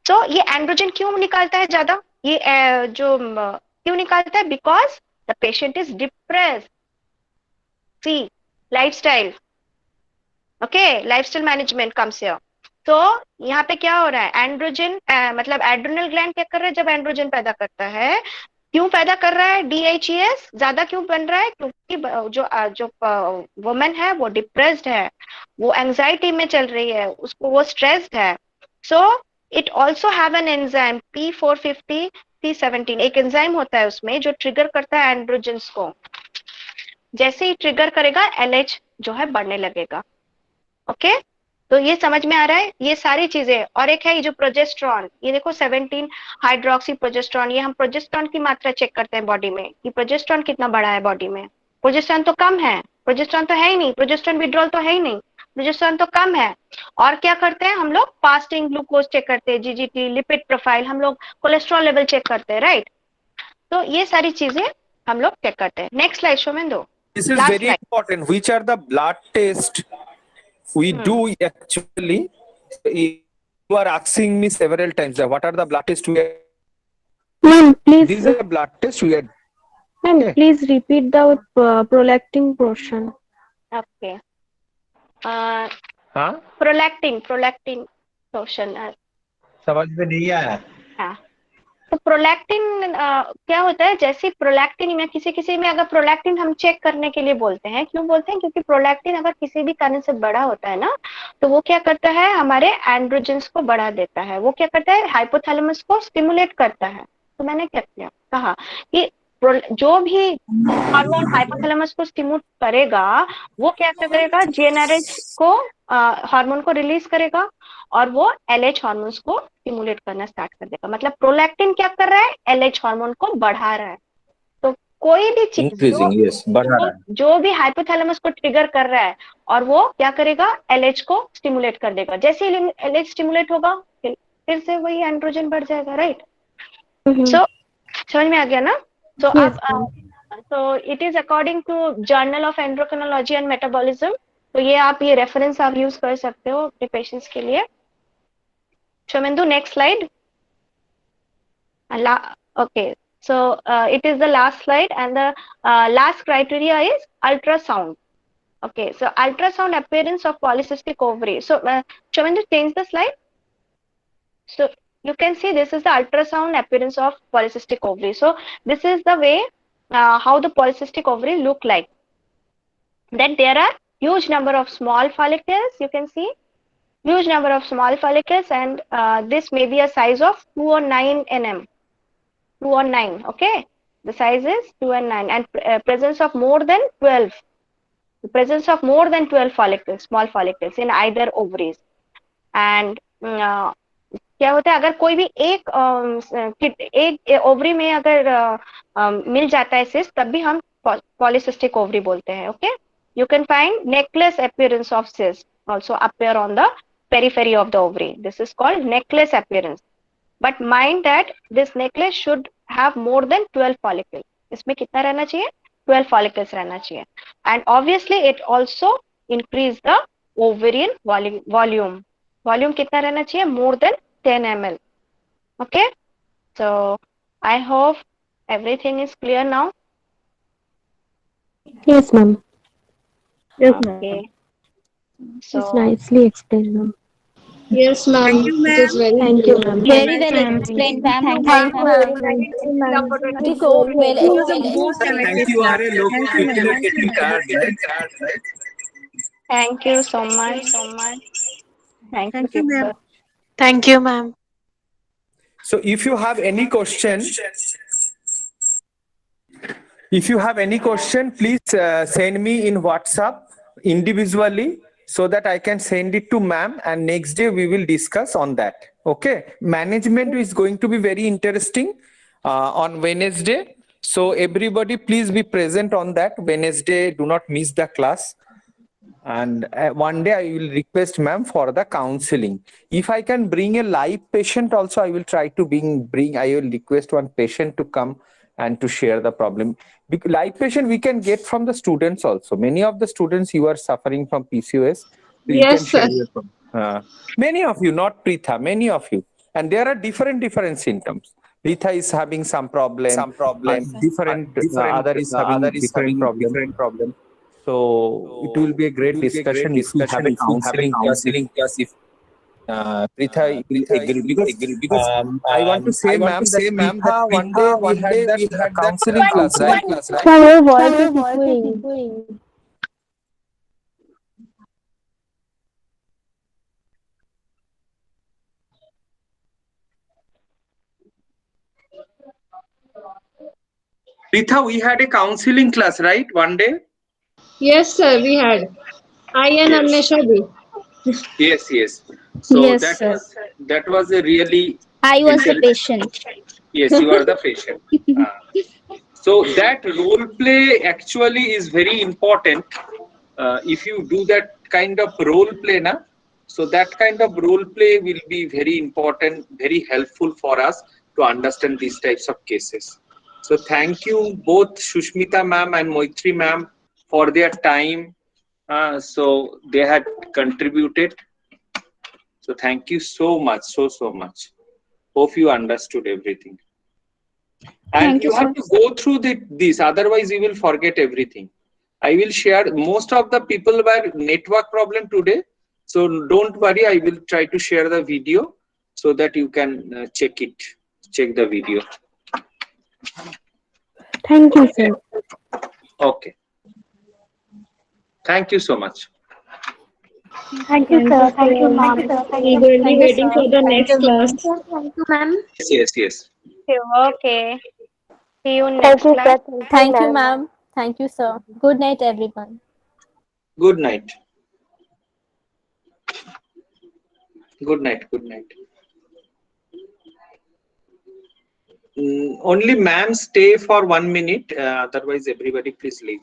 तो ये एंड्रोजन क्यों निकालता है ज्यादा, ये जो क्यों निकालता है, because the patient is depressed. See lifestyle. Okay, lifestyle management comes here. तो यहाँ पे क्या हो रहा है, एंड्रोजन मतलब एड्रिनल ग्लैंड क्या कर रहा है, जब एंड्रोजन पैदा करता है, क्यों पैदा कर रहा है, DHES ज्यादा क्यों बन रहा है, क्योंकि जो वुमेन है वो डिप्रेस्ड है, वो एंजाइटी में चल रही है, उसको वो स्ट्रेस्ड है. सो It also have an enzyme P450 P17, एक एंजाइम होता है उसमें जो ट्रिगर करता है एंड्रोजन्स को। जैसे ही ट्रिगर करेगा LH जो है बढ़ने लगेगा। ओके, तो ये समझ में आ रहा है ये सारी चीजें। और एक है ये जो प्रोजेस्टेरॉन, ये देखो 17 हाइड्रोक्सी प्रोजेस्टेरॉन, ये हम प्रोजेस्टेरॉन की मात्रा चेक करते हैं बॉडी में कि प्रोजेस्टेरॉन कितना बड़ा है बॉडी में। प्रोजेस्टेरॉन तो कम है, प्रोजेस्टेरॉन तो है ही नहीं, प्रोजेस्टेरॉन विड्रॉल तो है ही नहीं, प्रोजेस्टेरॉन तो कम है। और क्या करते हैं हम लोग, फास्टिंग ग्लूकोज चेक करते हैं, GGT, लिपिड प्रोफाइल, हम लोग कोलेस्ट्रॉल लेवल चेक करते हैं, राइट। तो ये सारी चीजें हम लोग चेक करते हैं। नेक्स्ट स्लाइड शो में दो। This is very important. Which are the blood tests we do actually? You are asking me several times that what are the blood tests we are. Ma'am, please. These are the blood tests we are. Ma'am, Okay. please repeat the prolactin portion. Okay, हाँ, prolactin portion. समझ में नहीं आया। हाँ, तो prolactin क्या होता है, जैसे प्रोलैक्टिन में किसी में अगर प्रोलैक्टिन हम चेक करने के लिए बोलते हैं, क्यों बोलते हैं, क्योंकि प्रोलैक्टिन अगर किसी भी कारण से बड़ा होता है ना, तो वो क्या करता है, हमारे एंड्रोजन्स को बढ़ा देता है। वो क्या करता है, हाइपोथैलेमस को स्टिमुलेट करता है। तो मैंने क्या किया, कहा कि जो भी हार्मोन हाइपोथैलेमस को स्टिमुलेट करेगा वो क्या करेगा, GnRH को हार्मोन को रिलीज करेगा और वो LH हार्मोन्स को स्टिमुलेट करना स्टार्ट कर देगा। मतलब प्रोलैक्टिन क्या कर रहा है, LH हार्मोन को बढ़ा रहा है। तो कोई भी चीज जो भी हाइपोथैलेमस को ट्रिगर कर रहा है और वो क्या करेगा, LH को स्टिमुलेट कर देगा। जैसे ही LH स्टिमुलेट होगा फिर से वही एंड्रोजन बढ़ जाएगा, राइट। सो समझ में आ गया ना। So it is according to Journal of Endocrinology and Metabolism. तो ये आप ये रेफरेंस आप यूज कर सकते हो अपने पेशेंट्स के लिए। Shomendu, next slide. Okay, so it is the last slide, and the last criteria is ultrasound. Okay, so ultrasound appearance of polycystic ovary. So Shobhendu, change the slide. So you can see this is the ultrasound appearance of polycystic ovary. So this is the way how the polycystic ovary look like. Then there are huge number of small follicles. You can see huge number of small follicles, and this may be a size of 2 or 9 nm. 2 or 9. Okay, the size is 2 and 9, and presence of more than 12. The presence of more than 12 follicles, small follicles in either ovaries. And क्या होता है, अगर कोई भी एक ovary में अगर मिल जाता है सिस्ट, तब भी हम पॉलीसिस्टिक ओवरी बोलते हैं। Okay, you can find necklace appearance of cyst also appear on the periphery of the ovary. This is called necklace appearance. But mind that this necklace should have more than 12 follicles. इसमें कितना रहना चाहिए, 12 follicles रहना चाहिए. And obviously it also increase the ovarian volume. Volume कितना रहना चाहिए, more than 10 ml. Okay, so I hope everything is clear now. Yes, ma'am. Yes, ma'am. Okay. So it's nicely explained, ma'am. Yes, ma'am. Thank you, ma'am. It is very Thank you, ma'am. Very well explained, ma'am. Thank you very much. It is so well It was a explained. most Thank selective you, class. Arya. Look, Thank you, people are ma'am. getting tired, right? Thank you so much. Thank Thank you, ma'am. Thank you, ma'am. So if you have any question, please send me in WhatsApp individually so that I can send it to ma'am, and next day we will discuss on that. Okay, management is going to be very interesting on Wednesday. So everybody please be present on that Wednesday. Do not miss the class. And one day I will request ma'am for the counseling. If I can bring a live patient also, I will try to bring. I will request one patient to come and to share the problem. Live patient we can get from the students also. Many of the students, you are suffering from PCOS. Yes, sir. Many of you, not Pritha, many of you. And there are different symptoms. Pritha is having some problem. Different. Other is having different problem. So it will be a great discussion if we have a counseling class. If Pritha agree, because I want to say, ma'am, that one day we had that counseling class, right? Sir, your voice is echoing. Pritha, we had a counseling class, right? One day? Yes, sir, we had. I and Yes. Annesha ji. Yes, yes. So Yes, sir. that was a really I was the intelligent. patient. Yes, you are the patient. So that role play actually is very important. If you do that kind of role play, na, so that kind of role play will be very important, very helpful for us to understand these types of cases. So thank you both Shushmita ma'am and Moitri ma'am for their time. So they had contributed. So thank you so much, so much. Hope you understood everything. And Thank you, you have sir. to go through this, otherwise you will forget everything. I will share, most of the people were network problem today. So don't worry, I will try to share the video so that you can check the video. Thank you, sir. Okay. Thank you so much. Thank you, sir. Thank you, ma'am. Eagerly Thank you, waiting sir. for the Thank next you, class. ma'am. Thank you, ma'am. Yes. Okay. See you Thank next you, class. sir. Thank you, ma'am. Thank you, sir. Good night, everyone. Good night. Good night. Only ma'am stay for 1 minute. Otherwise everybody please leave.